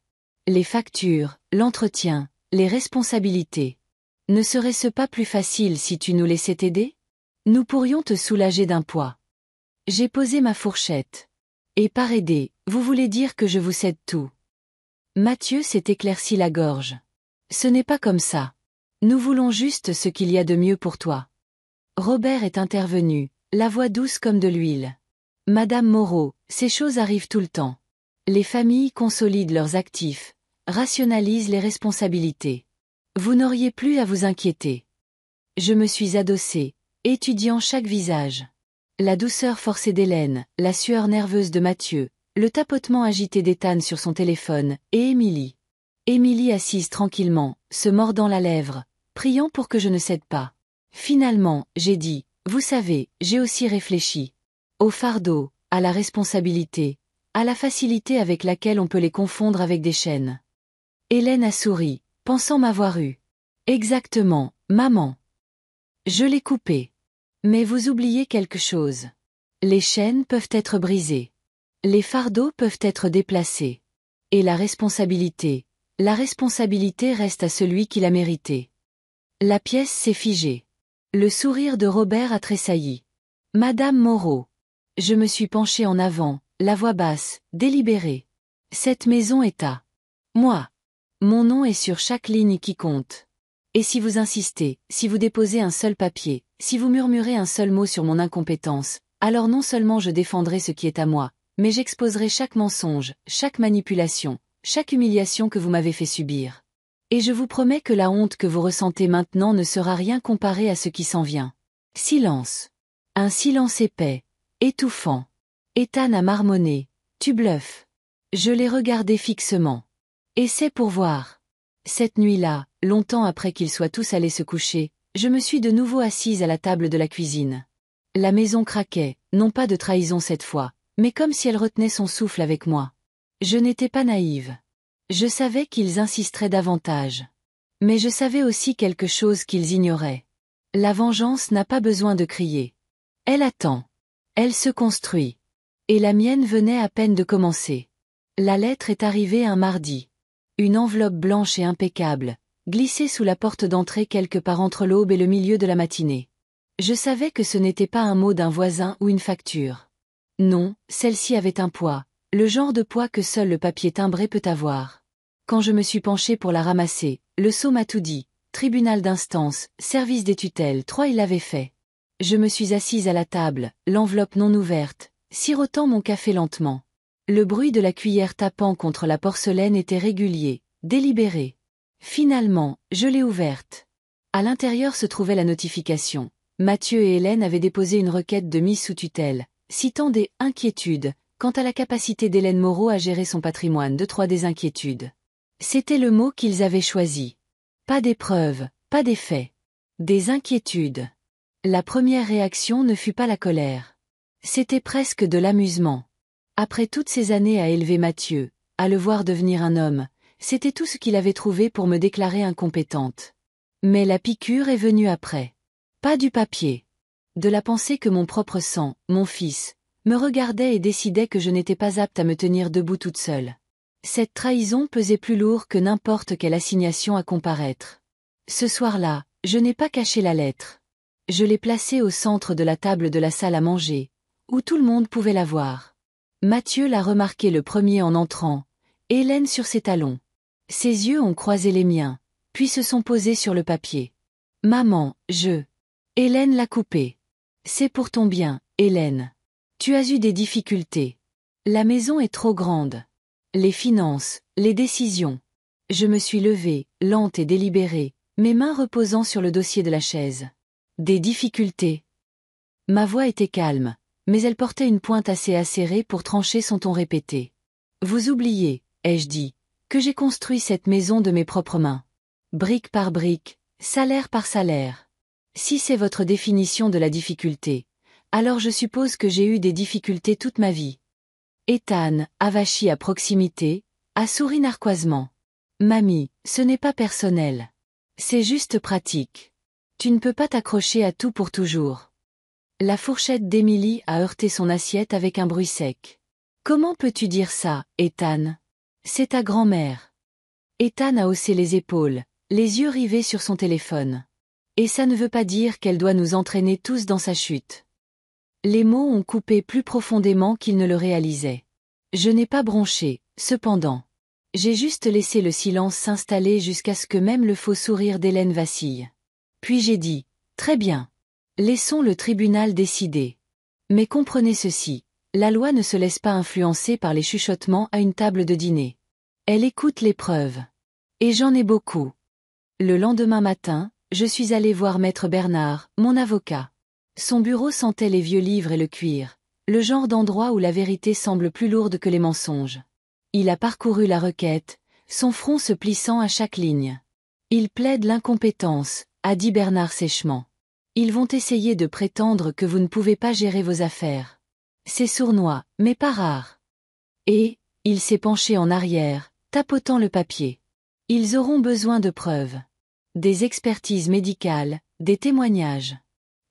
Les factures, l'entretien, les responsabilités. Ne serait-ce pas plus facile si tu nous laissais t'aider? Nous pourrions te soulager d'un poids. J'ai posé ma fourchette. Et par aider, vous voulez dire que je vous cède tout. Mathieu s'est éclairci la gorge. Ce n'est pas comme ça. Nous voulons juste ce qu'il y a de mieux pour toi. Robert est intervenu, la voix douce comme de l'huile. Madame Moreau, ces choses arrivent tout le temps. Les familles consolident leurs actifs, rationalisent les responsabilités. Vous n'auriez plus à vous inquiéter. Je me suis adossée, étudiant chaque visage. La douceur forcée d'Hélène, la sueur nerveuse de Mathieu, le tapotement agité d'Ethan sur son téléphone, et Émilie. Émilie assise tranquillement, se mordant la lèvre, priant pour que je ne cède pas. Finalement, j'ai dit, vous savez, j'ai aussi réfléchi. Au fardeau, à la responsabilité, à la facilité avec laquelle on peut les confondre avec des chaînes. Hélène a souri, pensant m'avoir eu. Exactement, maman. Je l'ai coupé. Mais vous oubliez quelque chose. Les chaînes peuvent être brisées. Les fardeaux peuvent être déplacés. Et la responsabilité reste à celui qui l'a méritée. La pièce s'est figée. Le sourire de Robert a tressailli. Madame Moreau. Je me suis penchée en avant, la voix basse, délibérée. Cette maison est à moi. Mon nom est sur chaque ligne qui compte. Et si vous insistez, si vous déposez un seul papier, si vous murmurez un seul mot sur mon incompétence, alors non seulement je défendrai ce qui est à moi, mais j'exposerai chaque mensonge, chaque manipulation, chaque humiliation que vous m'avez fait subir. Et je vous promets que la honte que vous ressentez maintenant ne sera rien comparée à ce qui s'en vient. Silence. Un silence épais, étouffant. Ethan a marmonné. Tu bluffes. Je l'ai regardé fixement. Et c'est pour voir. Cette nuit-là, longtemps après qu'ils soient tous allés se coucher, je me suis de nouveau assise à la table de la cuisine. La maison craquait, non pas de trahison cette fois, mais comme si elle retenait son souffle avec moi. Je n'étais pas naïve. Je savais qu'ils insisteraient davantage. Mais je savais aussi quelque chose qu'ils ignoraient. La vengeance n'a pas besoin de crier. Elle attend. Elle se construit. Et la mienne venait à peine de commencer. La lettre est arrivée un mardi. Une enveloppe blanche et impeccable, glissée sous la porte d'entrée quelque part entre l'aube et le milieu de la matinée. Je savais que ce n'était pas un mot d'un voisin ou une facture. Non, celle-ci avait un poids, le genre de poids que seul le papier timbré peut avoir. Quand je me suis penchée pour la ramasser, le sceau m'a tout dit, tribunal d'instance, service des tutelles, 3 il l'avait fait. Je me suis assise à la table, l'enveloppe non ouverte, sirotant mon café lentement. Le bruit de la cuillère tapant contre la porcelaine était régulier, délibéré. Finalement, je l'ai ouverte. À l'intérieur se trouvait la notification. Mathieu et Hélène avaient déposé une requête de mise sous tutelle, citant des « inquiétudes » quant à la capacité d'Hélène Moreau à gérer son patrimoine de 3 des inquiétudes. C'était le mot qu'ils avaient choisi. Pas des preuves, pas des faits. Des inquiétudes. La première réaction ne fut pas la colère. C'était presque de l'amusement. Après toutes ces années à élever Mathieu, à le voir devenir un homme, c'était tout ce qu'il avait trouvé pour me déclarer incompétente. Mais la piqûre est venue après. Pas du papier. De la pensée que mon propre sang, mon fils, me regardait et décidait que je n'étais pas apte à me tenir debout toute seule. Cette trahison pesait plus lourd que n'importe quelle assignation à comparaître. Ce soir-là, je n'ai pas caché la lettre. Je l'ai placée au centre de la table de la salle à manger, où tout le monde pouvait la voir. Mathieu l'a remarqué le premier en entrant, Hélène sur ses talons. Ses yeux ont croisé les miens, puis se sont posés sur le papier. Maman, Hélène l'a coupé. C'est pour ton bien, Hélène. Tu as eu des difficultés. La maison est trop grande. Les finances, les décisions. Je me suis levée, lente et délibérée, mes mains reposant sur le dossier de la chaise. Des difficultés. Ma voix était calme, mais elle portait une pointe assez acérée pour trancher son ton répété. Vous oubliez, ai-je dit, que j'ai construit cette maison de mes propres mains. Brique par brique, salaire par salaire. Si c'est votre définition de la difficulté, alors je suppose que j'ai eu des difficultés toute ma vie. Ethan, avachi à proximité, a souri narquoisement. Mamie, ce n'est pas personnel. C'est juste pratique. Tu ne peux pas t'accrocher à tout pour toujours. La fourchette d'Émilie a heurté son assiette avec un bruit sec. Comment peux-tu dire ça, Ethan? C'est ta grand-mère. Ethan a haussé les épaules, les yeux rivés sur son téléphone. Et ça ne veut pas dire qu'elle doit nous entraîner tous dans sa chute. Les mots ont coupé plus profondément qu'ils ne le réalisaient. Je n'ai pas bronché, cependant. J'ai juste laissé le silence s'installer jusqu'à ce que même le faux sourire d'Hélène vacille. Puis j'ai dit, très bien. Laissons le tribunal décider. Mais comprenez ceci, la loi ne se laisse pas influencer par les chuchotements à une table de dîner. Elle écoute les preuves. Et j'en ai beaucoup. Le lendemain matin, je suis allée voir Maître Bernard, mon avocat. Son bureau sentait les vieux livres et le cuir, le genre d'endroit où la vérité semble plus lourde que les mensonges. Il a parcouru la requête, son front se plissant à chaque ligne. Il plaide l'incompétence, a dit Bernard sèchement. Ils vont essayer de prétendre que vous ne pouvez pas gérer vos affaires. C'est sournois, mais pas rare. Et, il s'est penché en arrière, tapotant le papier. Ils auront besoin de preuves. Des expertises médicales, des témoignages.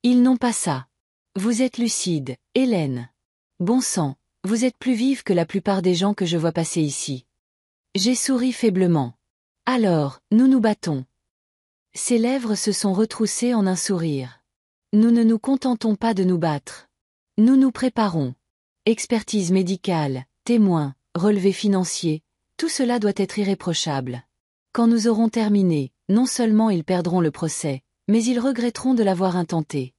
Ils n'ont pas ça. Vous êtes lucide, Hélène. Bon sang, vous êtes plus vive que la plupart des gens que je vois passer ici. J'ai souri faiblement. Alors, nous nous battons. Ses lèvres se sont retroussées en un sourire. Nous ne nous contentons pas de nous battre. Nous nous préparons. Expertise médicale, témoins, relevés financiers, tout cela doit être irréprochable. Quand nous aurons terminé, non seulement ils perdront le procès, mais ils regretteront de l'avoir intenté.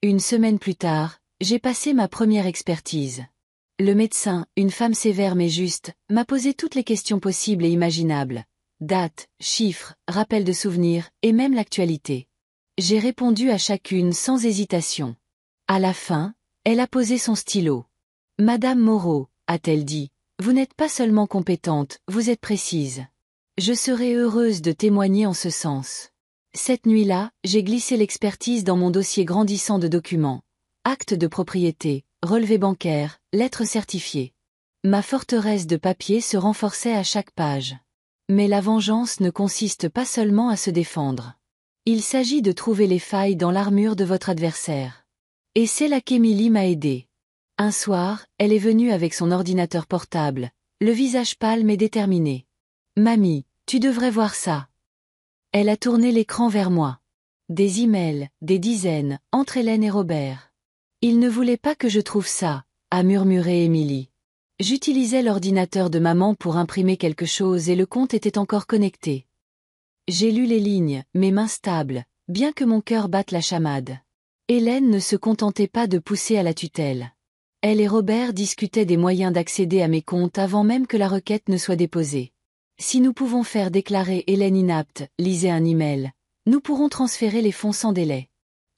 Une semaine plus tard, j'ai passé ma première expertise. Le médecin, une femme sévère mais juste, m'a posé toutes les questions possibles et imaginables. Dates, chiffres, rappels de souvenirs, et même l'actualité. J'ai répondu à chacune sans hésitation. À la fin, elle a posé son stylo. Madame Moreau, a-t-elle dit, vous n'êtes pas seulement compétente, vous êtes précise. Je serai heureuse de témoigner en ce sens. Cette nuit-là, j'ai glissé l'expertise dans mon dossier grandissant de documents. Actes de propriété, relevés bancaires, lettres certifiées. Ma forteresse de papier se renforçait à chaque page. Mais la vengeance ne consiste pas seulement à se défendre. Il s'agit de trouver les failles dans l'armure de votre adversaire. Et c'est là qu'Émilie m'a aidé. Un soir, elle est venue avec son ordinateur portable, le visage pâle mais déterminé. « Mamie, tu devrais voir ça. » Elle a tourné l'écran vers moi. Des emails, des dizaines, entre Hélène et Robert. Il ne voulait pas que je trouve ça, a murmuré Émilie. J'utilisais l'ordinateur de maman pour imprimer quelque chose et le compte était encore connecté. J'ai lu les lignes, mes mains stables, bien que mon cœur batte la chamade. Hélène ne se contentait pas de pousser à la tutelle. Elle et Robert discutaient des moyens d'accéder à mes comptes avant même que la requête ne soit déposée. Si nous pouvons faire déclarer Hélène inapte, lisez un email, nous pourrons transférer les fonds sans délai.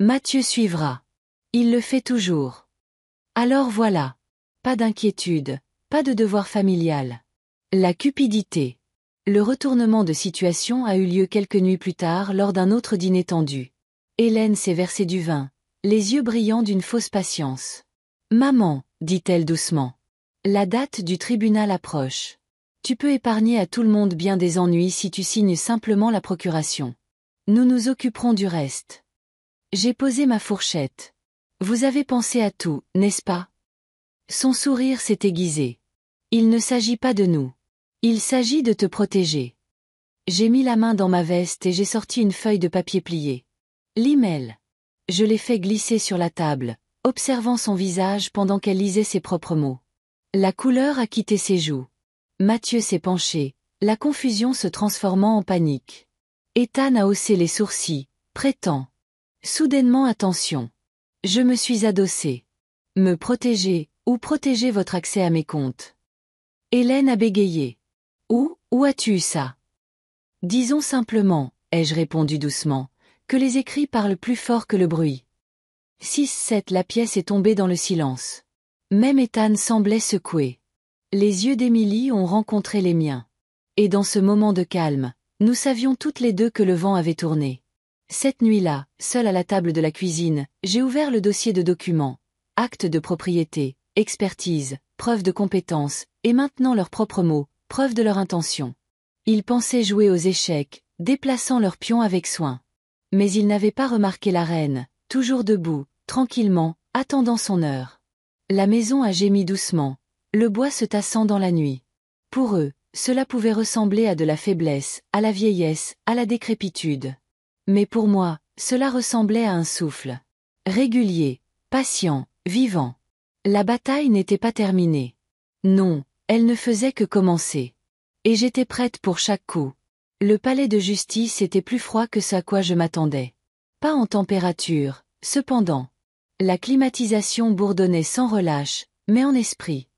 Mathieu suivra. Il le fait toujours. Alors voilà. Pas d'inquiétude, pas de devoir familial. La cupidité. Le retournement de situation a eu lieu quelques nuits plus tard lors d'un autre dîner tendu. Hélène s'est versé du vin, les yeux brillants d'une fausse patience. « Maman, dit-elle doucement. La date du tribunal approche. Tu peux épargner à tout le monde bien des ennuis si tu signes simplement la procuration. Nous nous occuperons du reste. » J'ai posé ma fourchette. « Vous avez pensé à tout, n'est-ce pas ?» Son sourire s'est aiguisé. « Il ne s'agit pas de nous. Il s'agit de te protéger. » J'ai mis la main dans ma veste et j'ai sorti une feuille de papier pliée. L'email. Je l'ai fait glisser sur la table, observant son visage pendant qu'elle lisait ses propres mots. La couleur a quitté ses joues. Mathieu s'est penché, la confusion se transformant en panique. Ethan a haussé les sourcils, prêtant. Soudainement attention. Je me suis adossée. Me protéger, ou protéger votre accès à mes comptes. Hélène a bégayé. Où as-tu eu ça? Disons simplement, ai-je répondu doucement, que les écrits parlent plus fort que le bruit. 6-7 La pièce est tombée dans le silence. Même Ethan semblait secoué. Les yeux d'Émilie ont rencontré les miens. Et dans ce moment de calme, nous savions toutes les deux que le vent avait tourné. Cette nuit-là, seule à la table de la cuisine, j'ai ouvert le dossier de documents. Actes de propriété, expertise, preuves de compétences, et maintenant leurs propres mots, preuves de leur intention. Ils pensaient jouer aux échecs, déplaçant leurs pions avec soin. Mais ils n'avaient pas remarqué la reine, toujours debout, tranquillement, attendant son heure. La maison a gémi doucement, le bois se tassant dans la nuit. Pour eux, cela pouvait ressembler à de la faiblesse, à la vieillesse, à la décrépitude. Mais pour moi, cela ressemblait à un souffle. Régulier, patient, vivant. La bataille n'était pas terminée. Non, elle ne faisait que commencer. Et j'étais prête pour chaque coup. Le palais de justice était plus froid que ce à quoi je m'attendais. Pas en température, cependant. La climatisation bourdonnait sans relâche, mais en esprit.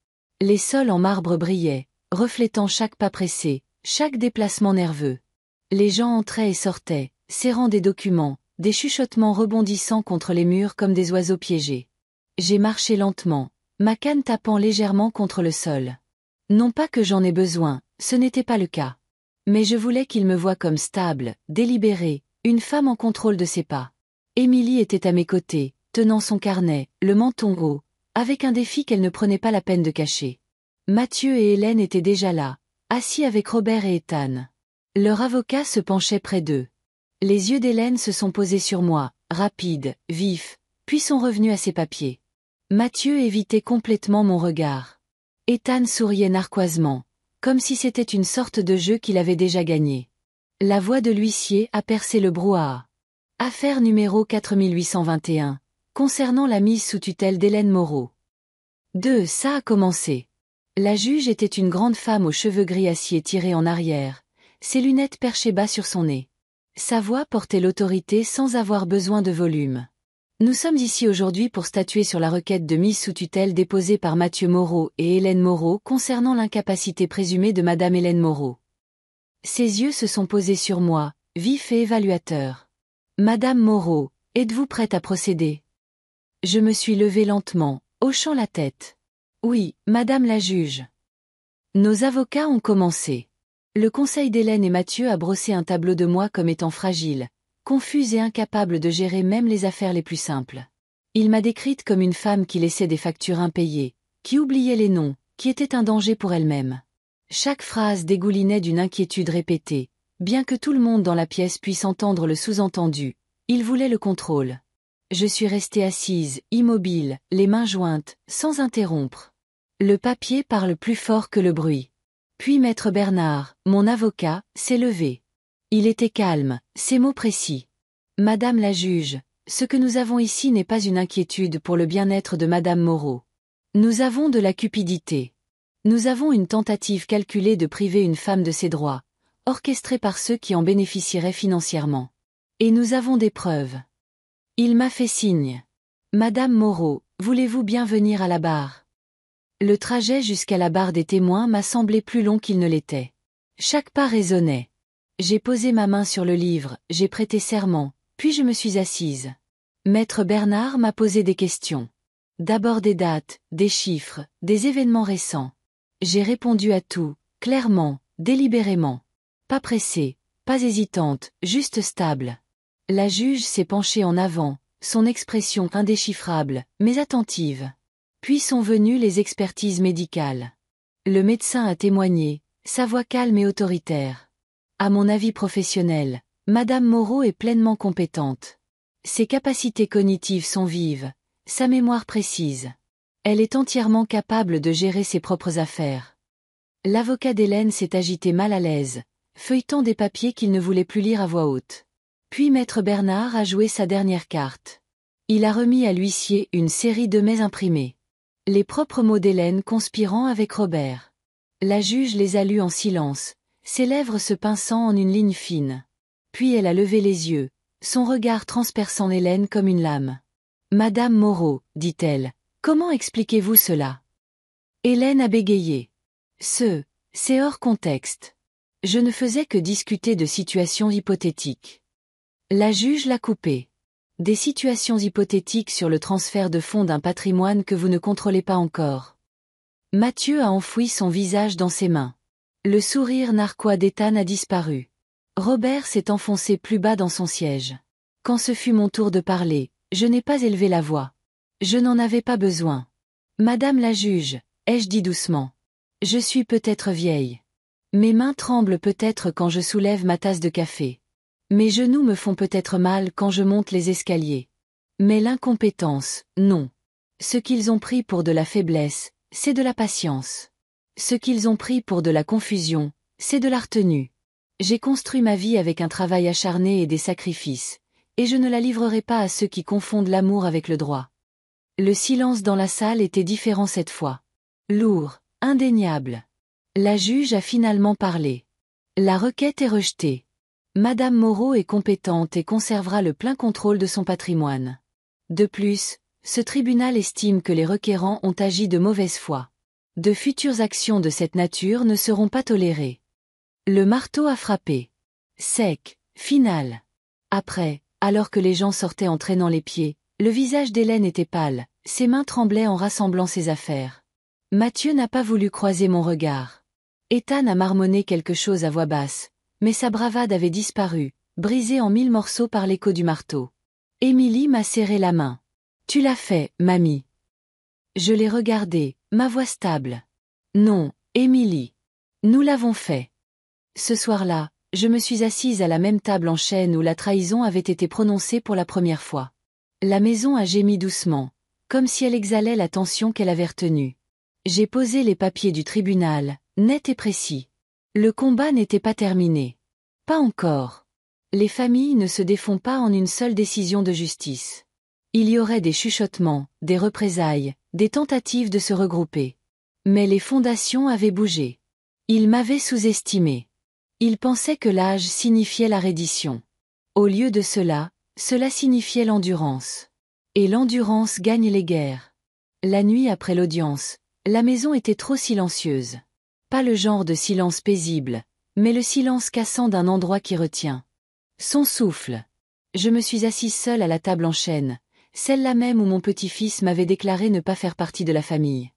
Les sols en marbre brillaient, reflétant chaque pas pressé, chaque déplacement nerveux. Les gens entraient et sortaient, serrant des documents, des chuchotements rebondissant contre les murs comme des oiseaux piégés. J'ai marché lentement, ma canne tapant légèrement contre le sol. Non pas que j'en ai besoin, ce n'était pas le cas. Mais je voulais qu'il me voie comme stable, délibérée, une femme en contrôle de ses pas. Émilie était à mes côtés, tenant son carnet, le menton haut, avec un défi qu'elle ne prenait pas la peine de cacher. Mathieu et Hélène étaient déjà là, assis avec Robert et Ethan. Leur avocat se penchait près d'eux. Les yeux d'Hélène se sont posés sur moi, rapides, vifs, puis sont revenus à ses papiers. Mathieu évitait complètement mon regard. Ethan souriait narquoisement, comme si c'était une sorte de jeu qu'il avait déjà gagné. La voix de l'huissier a percé le brouhaha. Affaire numéro 4821, concernant la mise sous tutelle d'Hélène Moreau. Ça a commencé. La juge était une grande femme aux cheveux gris acier tirés en arrière, ses lunettes perchées bas sur son nez. Sa voix portait l'autorité sans avoir besoin de volume. Nous sommes ici aujourd'hui pour statuer sur la requête de mise sous tutelle déposée par Mathieu Moreau et Hélène Moreau concernant l'incapacité présumée de Madame Hélène Moreau. Ses yeux se sont posés sur moi, vifs et évaluateurs. Madame Moreau, êtes-vous prête à procéder? Je me suis levée lentement, hochant la tête. Oui, Madame la juge. Nos avocats ont commencé. Le conseil d'Hélène et Mathieu a brossé un tableau de moi comme étant fragile, confuse et incapable de gérer même les affaires les plus simples. Il m'a décrite comme une femme qui laissait des factures impayées, qui oubliait les noms, qui était un danger pour elle-même. Chaque phrase dégoulinait d'une inquiétude répétée, bien que tout le monde dans la pièce puisse entendre le sous-entendu. Il voulait le contrôle. Je suis restée assise, immobile, les mains jointes, sans interrompre. Le papier parle plus fort que le bruit. Puis maître Bernard, mon avocat, s'est levé. Il était calme, ses mots précis. Madame la juge, ce que nous avons ici n'est pas une inquiétude pour le bien-être de Madame Moreau. Nous avons de la cupidité. Nous avons une tentative calculée de priver une femme de ses droits, orchestrée par ceux qui en bénéficieraient financièrement. Et nous avons des preuves. Il m'a fait signe. Madame Moreau, voulez-vous bien venir à la barre? Le trajet jusqu'à la barre des témoins m'a semblé plus long qu'il ne l'était. Chaque pas résonnait. J'ai posé ma main sur le livre, j'ai prêté serment, puis je me suis assise. Maître Bernard m'a posé des questions. D'abord des dates, des chiffres, des événements récents. J'ai répondu à tout, clairement, délibérément. Pas pressée, pas hésitante, juste stable. La juge s'est penchée en avant, son expression indéchiffrable, mais attentive. Puis sont venues les expertises médicales. Le médecin a témoigné, sa voix calme et autoritaire. À mon avis professionnel, Madame Moreau est pleinement compétente. Ses capacités cognitives sont vives, sa mémoire précise. Elle est entièrement capable de gérer ses propres affaires. L'avocat d'Hélène s'est agité mal à l'aise, feuilletant des papiers qu'il ne voulait plus lire à voix haute. Puis maître Bernard a joué sa dernière carte. Il a remis à l'huissier une série de mets imprimés. Les propres mots d'Hélène conspirant avec Robert. La juge les a lus en silence, ses lèvres se pinçant en une ligne fine. Puis elle a levé les yeux, son regard transperçant Hélène comme une lame. Madame Moreau, dit-elle, comment expliquez-vous cela? Hélène a bégayé. C'est hors contexte. Je ne faisais que discuter de situations hypothétiques. La juge l'a coupé. Des situations hypothétiques sur le transfert de fonds d'un patrimoine que vous ne contrôlez pas encore. Mathieu a enfoui son visage dans ses mains. Le sourire narquois d'Ethan a disparu. Robert s'est enfoncé plus bas dans son siège. Quand ce fut mon tour de parler, je n'ai pas élevé la voix. Je n'en avais pas besoin. Madame la juge, ai-je dit doucement. Je suis peut-être vieille. Mes mains tremblent peut-être quand je soulève ma tasse de café. Mes genoux me font peut-être mal quand je monte les escaliers. Mais l'incompétence, non. Ce qu'ils ont pris pour de la faiblesse, c'est de la patience. Ce qu'ils ont pris pour de la confusion, c'est de la retenue. J'ai construit ma vie avec un travail acharné et des sacrifices, et je ne la livrerai pas à ceux qui confondent l'amour avec le droit. Le silence dans la salle était différent cette fois. Lourd, indéniable. La juge a finalement parlé. La requête est rejetée. Madame Moreau est compétente et conservera le plein contrôle de son patrimoine. De plus, ce tribunal estime que les requérants ont agi de mauvaise foi. De futures actions de cette nature ne seront pas tolérées. Le marteau a frappé. Sec, final. Après, alors que les gens sortaient en traînant les pieds, le visage d'Hélène était pâle, ses mains tremblaient en rassemblant ses affaires. Mathieu n'a pas voulu croiser mon regard. Ethan a marmonné quelque chose à voix basse. Mais sa bravade avait disparu, brisée en 1000 morceaux par l'écho du marteau. Émilie m'a serré la main. Tu l'as fait, mamie. Je l'ai regardée, ma voix stable. Non, Émilie. Nous l'avons fait. Ce soir-là, je me suis assise à la même table en chêne où la trahison avait été prononcée pour la première fois. La maison a gémi doucement, comme si elle exhalait la tension qu'elle avait retenue. J'ai posé les papiers du tribunal, nets et précis. Le combat n'était pas terminé. Pas encore. Les familles ne se défont pas en une seule décision de justice. Il y aurait des chuchotements, des représailles, des tentatives de se regrouper. Mais les fondations avaient bougé. Ils m'avaient sous-estimé. Ils pensaient que l'âge signifiait la reddition. Au lieu de cela, cela signifiait l'endurance. Et l'endurance gagne les guerres. La nuit après l'audience, la maison était trop silencieuse. Pas le genre de silence paisible, mais le silence cassant d'un endroit qui retient. Son souffle. Je me suis assise seule à la table en chêne, celle-là même où mon petit-fils m'avait déclaré ne pas faire partie de la famille.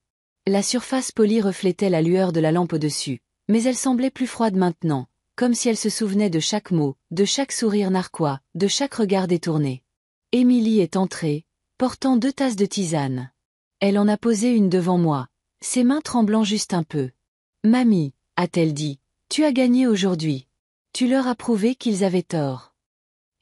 La surface polie reflétait la lueur de la lampe au-dessus, mais elle semblait plus froide maintenant, comme si elle se souvenait de chaque mot, de chaque sourire narquois, de chaque regard détourné. Émilie est entrée, portant 2 tasses de tisane. Elle en a posé une devant moi, ses mains tremblant juste un peu. « Mamie, a-t-elle dit, tu as gagné aujourd'hui. Tu leur as prouvé qu'ils avaient tort. »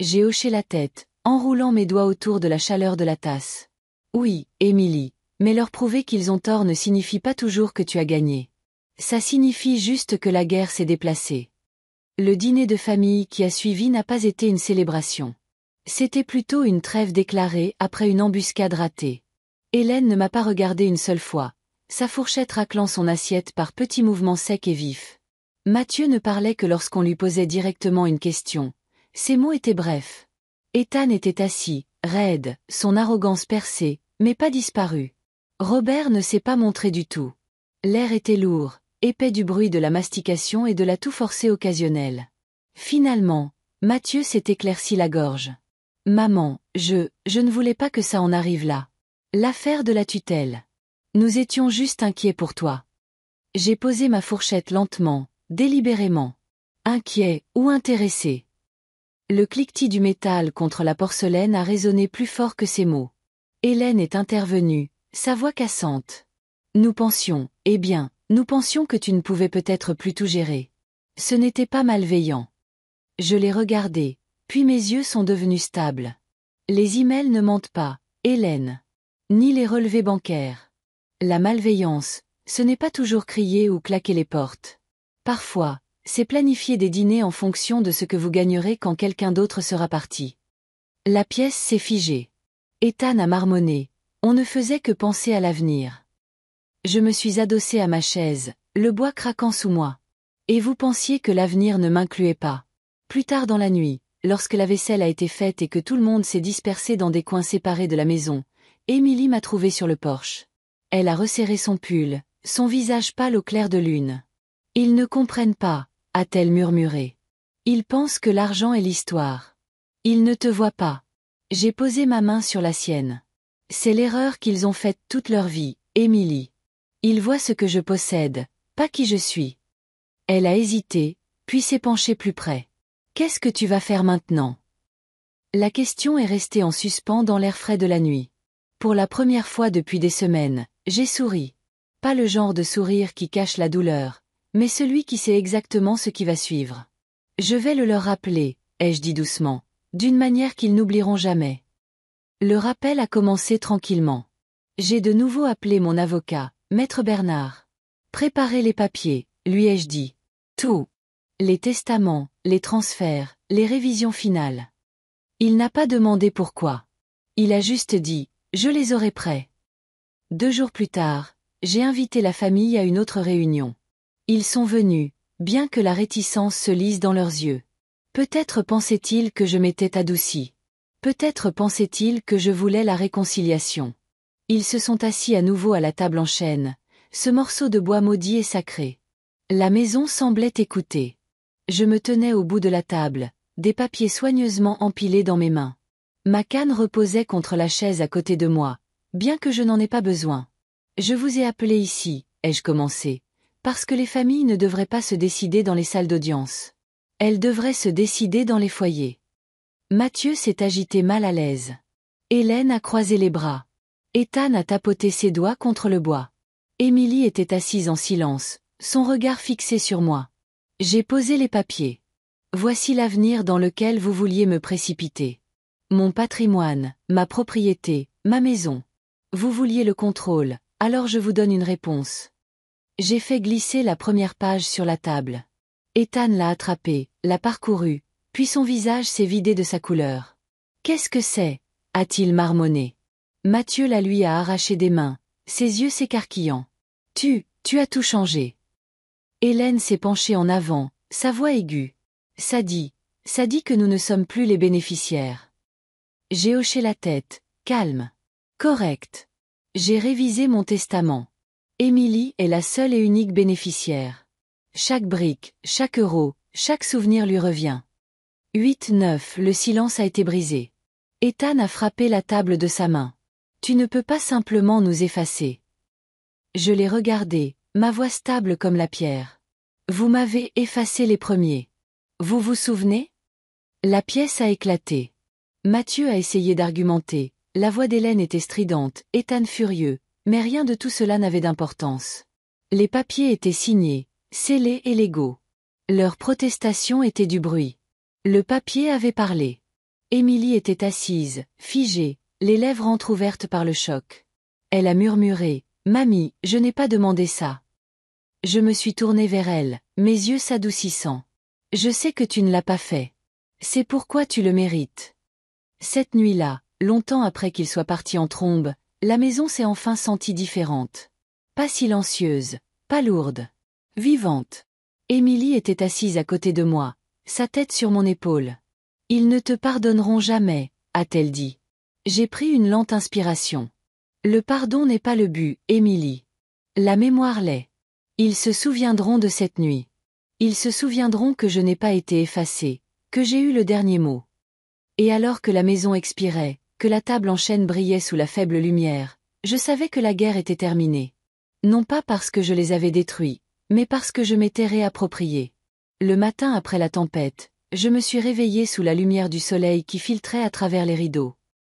J'ai hoché la tête, enroulant mes doigts autour de la chaleur de la tasse. « Oui, Émilie, mais leur prouver qu'ils ont tort ne signifie pas toujours que tu as gagné. Ça signifie juste que la guerre s'est déplacée. » Le dîner de famille qui a suivi n'a pas été une célébration. C'était plutôt une trêve déclarée après une embuscade ratée. Hélène ne m'a pas regardé une seule fois, sa fourchette raclant son assiette par petits mouvements secs et vifs. Mathieu ne parlait que lorsqu'on lui posait directement une question. Ses mots étaient brefs. Ethan était assis, raide, son arrogance percée, mais pas disparu. Robert ne s'est pas montré du tout. L'air était lourd, épais du bruit de la mastication et de la toux forcée occasionnelle. Finalement, Mathieu s'est éclairci la gorge. « Maman, je ne voulais pas que ça en arrive là. L'affaire de la tutelle. Nous étions juste inquiets pour toi. » J'ai posé ma fourchette lentement, délibérément. Inquiet ou intéressé. Le cliquetis du métal contre la porcelaine a résonné plus fort que ces mots. Hélène est intervenue, sa voix cassante. Nous pensions, nous pensions que tu ne pouvais peut-être plus tout gérer. Ce n'était pas malveillant. Je l'ai regardé, puis mes yeux sont devenus stables. Les emails ne mentent pas, Hélène. Ni les relevés bancaires. La malveillance, ce n'est pas toujours crier ou claquer les portes. Parfois, c'est planifier des dîners en fonction de ce que vous gagnerez quand quelqu'un d'autre sera parti. La pièce s'est figée. Ethan a marmonné, on ne faisait que penser à l'avenir. Je me suis adossée à ma chaise, le bois craquant sous moi. Et vous pensiez que l'avenir ne m'incluait pas. Plus tard dans la nuit, lorsque la vaisselle a été faite et que tout le monde s'est dispersé dans des coins séparés de la maison, Émilie m'a trouvée sur le porche. Elle a resserré son pull, son visage pâle au clair de lune. « Ils ne comprennent pas », a-t-elle murmuré. « Ils pensent que l'argent est l'histoire. Ils ne te voient pas. » J'ai posé ma main sur la sienne. « C'est l'erreur qu'ils ont faite toute leur vie, Émilie. Ils voient ce que je possède, pas qui je suis. » Elle a hésité, puis s'est penchée plus près. « Qu'est-ce que tu vas faire maintenant ?» La question est restée en suspens dans l'air frais de la nuit. Pour la première fois depuis des semaines, j'ai souri. Pas le genre de sourire qui cache la douleur, mais celui qui sait exactement ce qui va suivre. Je vais le leur rappeler, ai-je dit doucement, d'une manière qu'ils n'oublieront jamais. Le rappel a commencé tranquillement. J'ai de nouveau appelé mon avocat, Maître Bernard. Préparez les papiers, lui ai-je dit. Tout. Les testaments, les transferts, les révisions finales. Il n'a pas demandé pourquoi. Il a juste dit, je les aurai prêts. 2 jours plus tard, j'ai invité la famille à une autre réunion. Ils sont venus, bien que la réticence se lise dans leurs yeux. Peut-être pensaient-ils que je m'étais adoucie. Peut-être pensaient-ils que je voulais la réconciliation. Ils se sont assis à nouveau à la table en chêne, ce morceau de bois maudit et sacré. La maison semblait écouter. Je me tenais au bout de la table, des papiers soigneusement empilés dans mes mains. Ma canne reposait contre la chaise à côté de moi, bien que je n'en ai pas besoin. Je vous ai appelé ici, ai-je commencé, parce que les familles ne devraient pas se décider dans les salles d'audience. Elles devraient se décider dans les foyers. Mathieu s'est agité mal à l'aise. Hélène a croisé les bras. Ethan a tapoté ses doigts contre le bois. Émilie était assise en silence, son regard fixé sur moi. J'ai posé les papiers. Voici l'avenir dans lequel vous vouliez me précipiter. Mon patrimoine, ma propriété, ma maison. Vous vouliez le contrôle, alors je vous donne une réponse. J'ai fait glisser la première page sur la table. Ethan l'a attrapée, l'a parcourue, puis son visage s'est vidé de sa couleur. Qu'est-ce que c'est? A-t-il marmonné. Mathieu la lui a arraché des mains, ses yeux s'écarquillant. Tu as tout changé. Hélène s'est penchée en avant, sa voix aiguë. Ça dit que nous ne sommes plus les bénéficiaires. J'ai hoché la tête, calme. Correct. J'ai révisé mon testament. Émilie est la seule et unique bénéficiaire. Chaque brique, chaque euro, chaque souvenir lui revient. 8-9, le silence a été brisé. Ethan a frappé la table de sa main. Tu ne peux pas simplement nous effacer. Je l'ai regardé, ma voix stable comme la pierre. Vous m'avez effacé les premiers. Vous vous souvenez? La pièce a éclaté. Mathieu a essayé d'argumenter, la voix d'Hélène était stridente, Ethan furieux, mais rien de tout cela n'avait d'importance. Les papiers étaient signés, scellés et légaux. Leur protestation était du bruit. Le papier avait parlé. Émilie était assise, figée, les lèvres entr'ouvertes par le choc. Elle a murmuré, « Mamie, je n'ai pas demandé ça. » Je me suis tournée vers elle, mes yeux s'adoucissant. « Je sais que tu ne l'as pas fait. C'est pourquoi tu le mérites. » Cette nuit-là, longtemps après qu'il soit parti en trombe, la maison s'est enfin sentie différente. Pas silencieuse, pas lourde. Vivante. Émilie était assise à côté de moi, sa tête sur mon épaule. « Ils ne te pardonneront jamais, » a-t-elle dit. J'ai pris une lente inspiration. Le pardon n'est pas le but, Émilie. La mémoire l'est. Ils se souviendront de cette nuit. Ils se souviendront que je n'ai pas été effacée, que j'ai eu le dernier mot. Et alors que la maison expirait, que la table en chêne brillait sous la faible lumière, je savais que la guerre était terminée. Non pas parce que je les avais détruits, mais parce que je m'étais réappropriée. Le matin après la tempête, je me suis réveillée sous la lumière du soleil qui filtrait à travers les rideaux.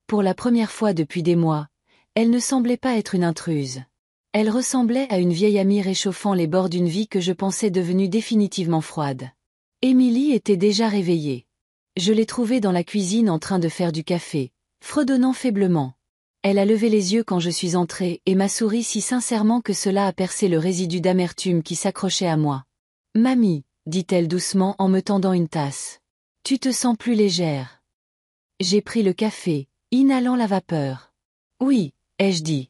Pour la première fois depuis des mois, elle ne semblait pas être une intruse. Elle ressemblait à une vieille amie réchauffant les bords d'une vie que je pensais devenue définitivement froide. Émilie était déjà réveillée. Je l'ai trouvée dans la cuisine en train de faire du café, fredonnant faiblement. Elle a levé les yeux quand je suis entrée et m'a souri si sincèrement que cela a percé le résidu d'amertume qui s'accrochait à moi. « Mamie, » dit-elle doucement en me tendant une tasse. « Tu te sens plus légère. » J'ai pris le café, inhalant la vapeur. « Oui, » ai-je dit.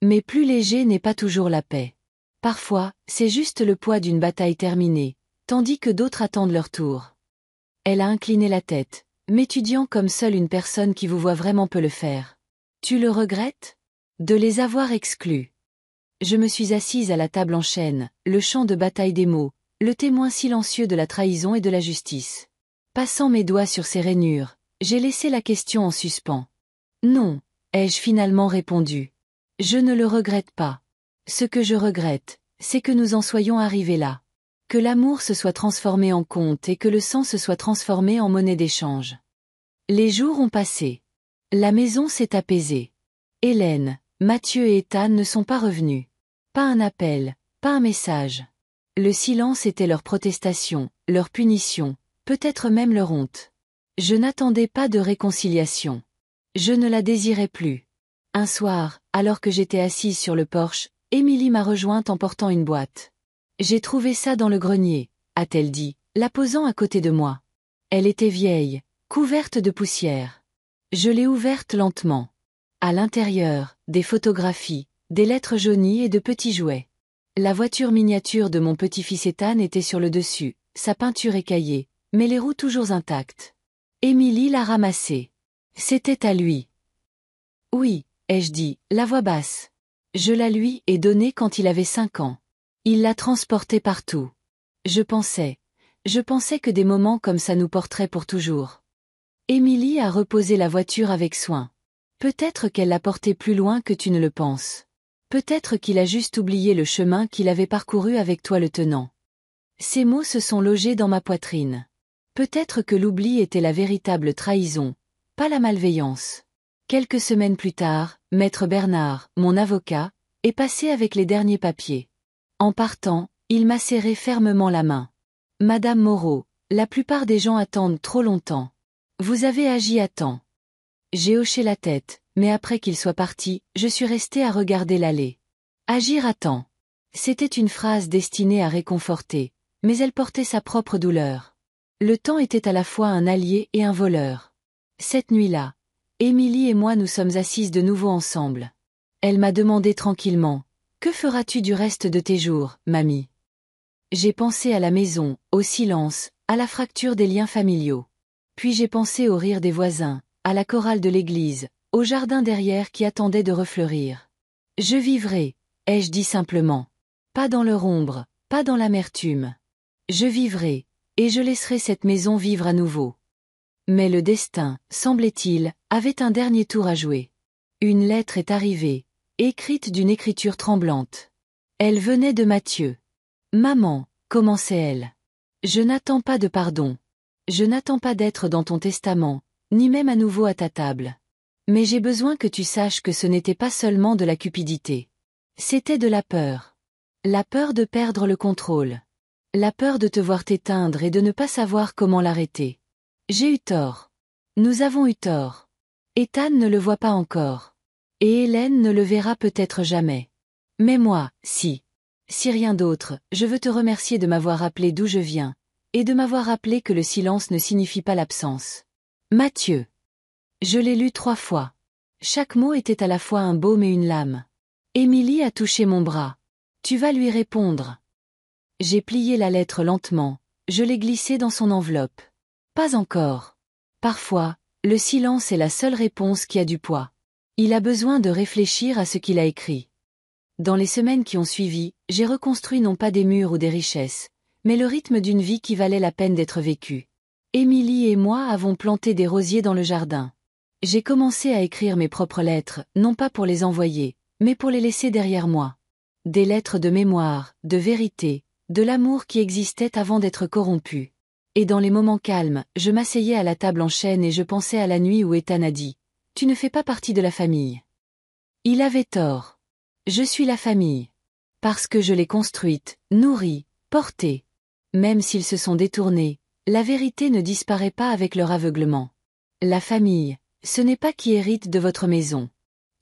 Mais plus léger n'est pas toujours la paix. Parfois, c'est juste le poids d'une bataille terminée, tandis que d'autres attendent leur tour. Elle a incliné la tête, m'étudiant comme seule une personne qui vous voit vraiment peut le faire. Tu le regrettes? De les avoir exclus. Je me suis assise à la table en chêne, le champ de bataille des mots, le témoin silencieux de la trahison et de la justice. Passant mes doigts sur ses rainures, j'ai laissé la question en suspens. Non, ai-je finalement répondu. Je ne le regrette pas. Ce que je regrette, c'est que nous en soyons arrivés là. Que l'amour se soit transformé en compte et que le sang se soit transformé en monnaie d'échange. Les jours ont passé. La maison s'est apaisée. Hélène, Mathieu et Ethan ne sont pas revenus. Pas un appel, pas un message. Le silence était leur protestation, leur punition, peut-être même leur honte. Je n'attendais pas de réconciliation. Je ne la désirais plus. Un soir, alors que j'étais assise sur le porche, Émilie m'a rejointe en portant une boîte. « J'ai trouvé ça dans le grenier », a-t-elle dit, la posant à côté de moi. Elle était vieille, couverte de poussière. Je l'ai ouverte lentement. À l'intérieur, des photographies, des lettres jaunies et de petits jouets. La voiture miniature de mon petit-fils Ethan était sur le dessus, sa peinture écaillée, mais les roues toujours intactes. Émilie l'a ramassée. C'était à lui. « Oui », ai-je dit, la voix basse. Je la lui ai donnée quand il avait 5 ans. Il l'a transportée partout. Je pensais que des moments comme ça nous porteraient pour toujours. Émilie a reposé la voiture avec soin. Peut-être qu'elle l'a portée plus loin que tu ne le penses. Peut-être qu'il a juste oublié le chemin qu'il avait parcouru avec toi le tenant. Ces mots se sont logés dans ma poitrine. Peut-être que l'oubli était la véritable trahison, pas la malveillance. Quelques semaines plus tard, Maître Bernard, mon avocat, et passé avec les derniers papiers. En partant, il m'a serré fermement la main. Madame Moreau, la plupart des gens attendent trop longtemps. Vous avez agi à temps. J'ai hoché la tête, mais après qu'il soit parti, je suis restée à regarder l'allée. Agir à temps. C'était une phrase destinée à réconforter, mais elle portait sa propre douleur. Le temps était à la fois un allié et un voleur. Cette nuit-là, Émilie et moi nous sommes assises de nouveau ensemble. Elle m'a demandé tranquillement, « Que feras-tu du reste de tes jours, mamie ?» J'ai pensé à la maison, au silence, à la fracture des liens familiaux. Puis j'ai pensé au rire des voisins, à la chorale de l'église, au jardin derrière qui attendait de refleurir. Je vivrai, ai-je dit simplement. Pas dans leur ombre, pas dans l'amertume. Je vivrai, et je laisserai cette maison vivre à nouveau. Mais le destin, semblait-il, avait un dernier tour à jouer. Une lettre est arrivée, écrite d'une écriture tremblante. Elle venait de Mathieu. « Maman, » commençait-elle. « Je n'attends pas de pardon. Je n'attends pas d'être dans ton testament, ni même à nouveau à ta table. Mais j'ai besoin que tu saches que ce n'était pas seulement de la cupidité. C'était de la peur. La peur de perdre le contrôle. La peur de te voir t'éteindre et de ne pas savoir comment l'arrêter. J'ai eu tort. Nous avons eu tort. Ethan ne le voit pas encore. Et Hélène ne le verra peut-être jamais. Mais moi, si. Si rien d'autre, je veux te remercier de m'avoir rappelé d'où je viens, et de m'avoir rappelé que le silence ne signifie pas l'absence. Mathieu. Je l'ai lu 3 fois. Chaque mot était à la fois un baume et une lame. Émilie a touché mon bras. Tu vas lui répondre. J'ai plié la lettre lentement, je l'ai glissée dans son enveloppe. Pas encore. Parfois, le silence est la seule réponse qui a du poids. Il a besoin de réfléchir à ce qu'il a écrit. Dans les semaines qui ont suivi, j'ai reconstruit non pas des murs ou des richesses, mais le rythme d'une vie qui valait la peine d'être vécue. Émilie et moi avons planté des rosiers dans le jardin. J'ai commencé à écrire mes propres lettres, non pas pour les envoyer, mais pour les laisser derrière moi. Des lettres de mémoire, de vérité, de l'amour qui existait avant d'être corrompu. Et dans les moments calmes, je m'asseyais à la table en chêne et je pensais à la nuit où Ethan a dit « Tu ne fais pas partie de la famille. » Il avait tort. Je suis la famille. Parce que je l'ai construite, nourrie, portée. Même s'ils se sont détournés, la vérité ne disparaît pas avec leur aveuglement. La famille, ce n'est pas qui hérite de votre maison.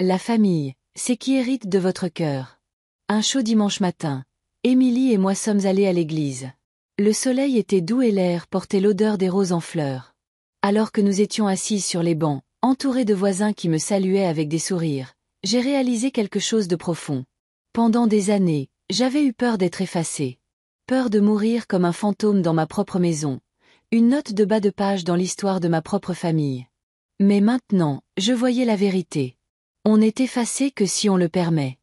La famille, c'est qui hérite de votre cœur. Un chaud dimanche matin, Émilie et moi sommes allés à l'église. Le soleil était doux et l'air portait l'odeur des roses en fleurs. Alors que nous étions assis sur les bancs, entourés de voisins qui me saluaient avec des sourires, j'ai réalisé quelque chose de profond. Pendant des années, j'avais eu peur d'être effacée. Peur de mourir comme un fantôme dans ma propre maison. Une note de bas de page dans l'histoire de ma propre famille. Mais maintenant, je voyais la vérité. On n'est effacé que si on le permet.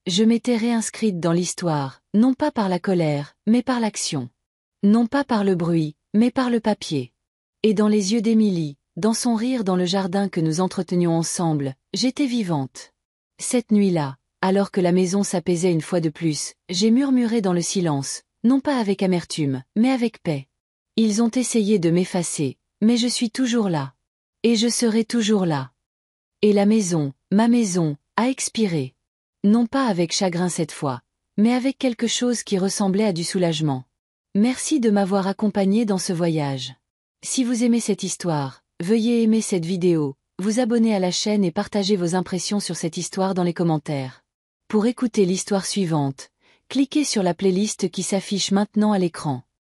Je m'étais réinscrite dans l'histoire, non pas par la colère, mais par l'action. Non pas par le bruit, mais par le papier. Et dans les yeux d'Émilie, dans son rire dans le jardin que nous entretenions ensemble, j'étais vivante. Cette nuit-là, alors que la maison s'apaisait une fois de plus, j'ai murmuré dans le silence, non pas avec amertume, mais avec paix. Ils ont essayé de m'effacer, mais je suis toujours là. Et je serai toujours là. Et la maison, ma maison, a expiré. Non pas avec chagrin cette fois, mais avec quelque chose qui ressemblait à du soulagement. Merci de m'avoir accompagné dans ce voyage. Si vous aimez cette histoire, veuillez aimer cette vidéo, vous abonner à la chaîne et partager vos impressions sur cette histoire dans les commentaires. Pour écouter l'histoire suivante, cliquez sur la playlist qui s'affiche maintenant à l'écran.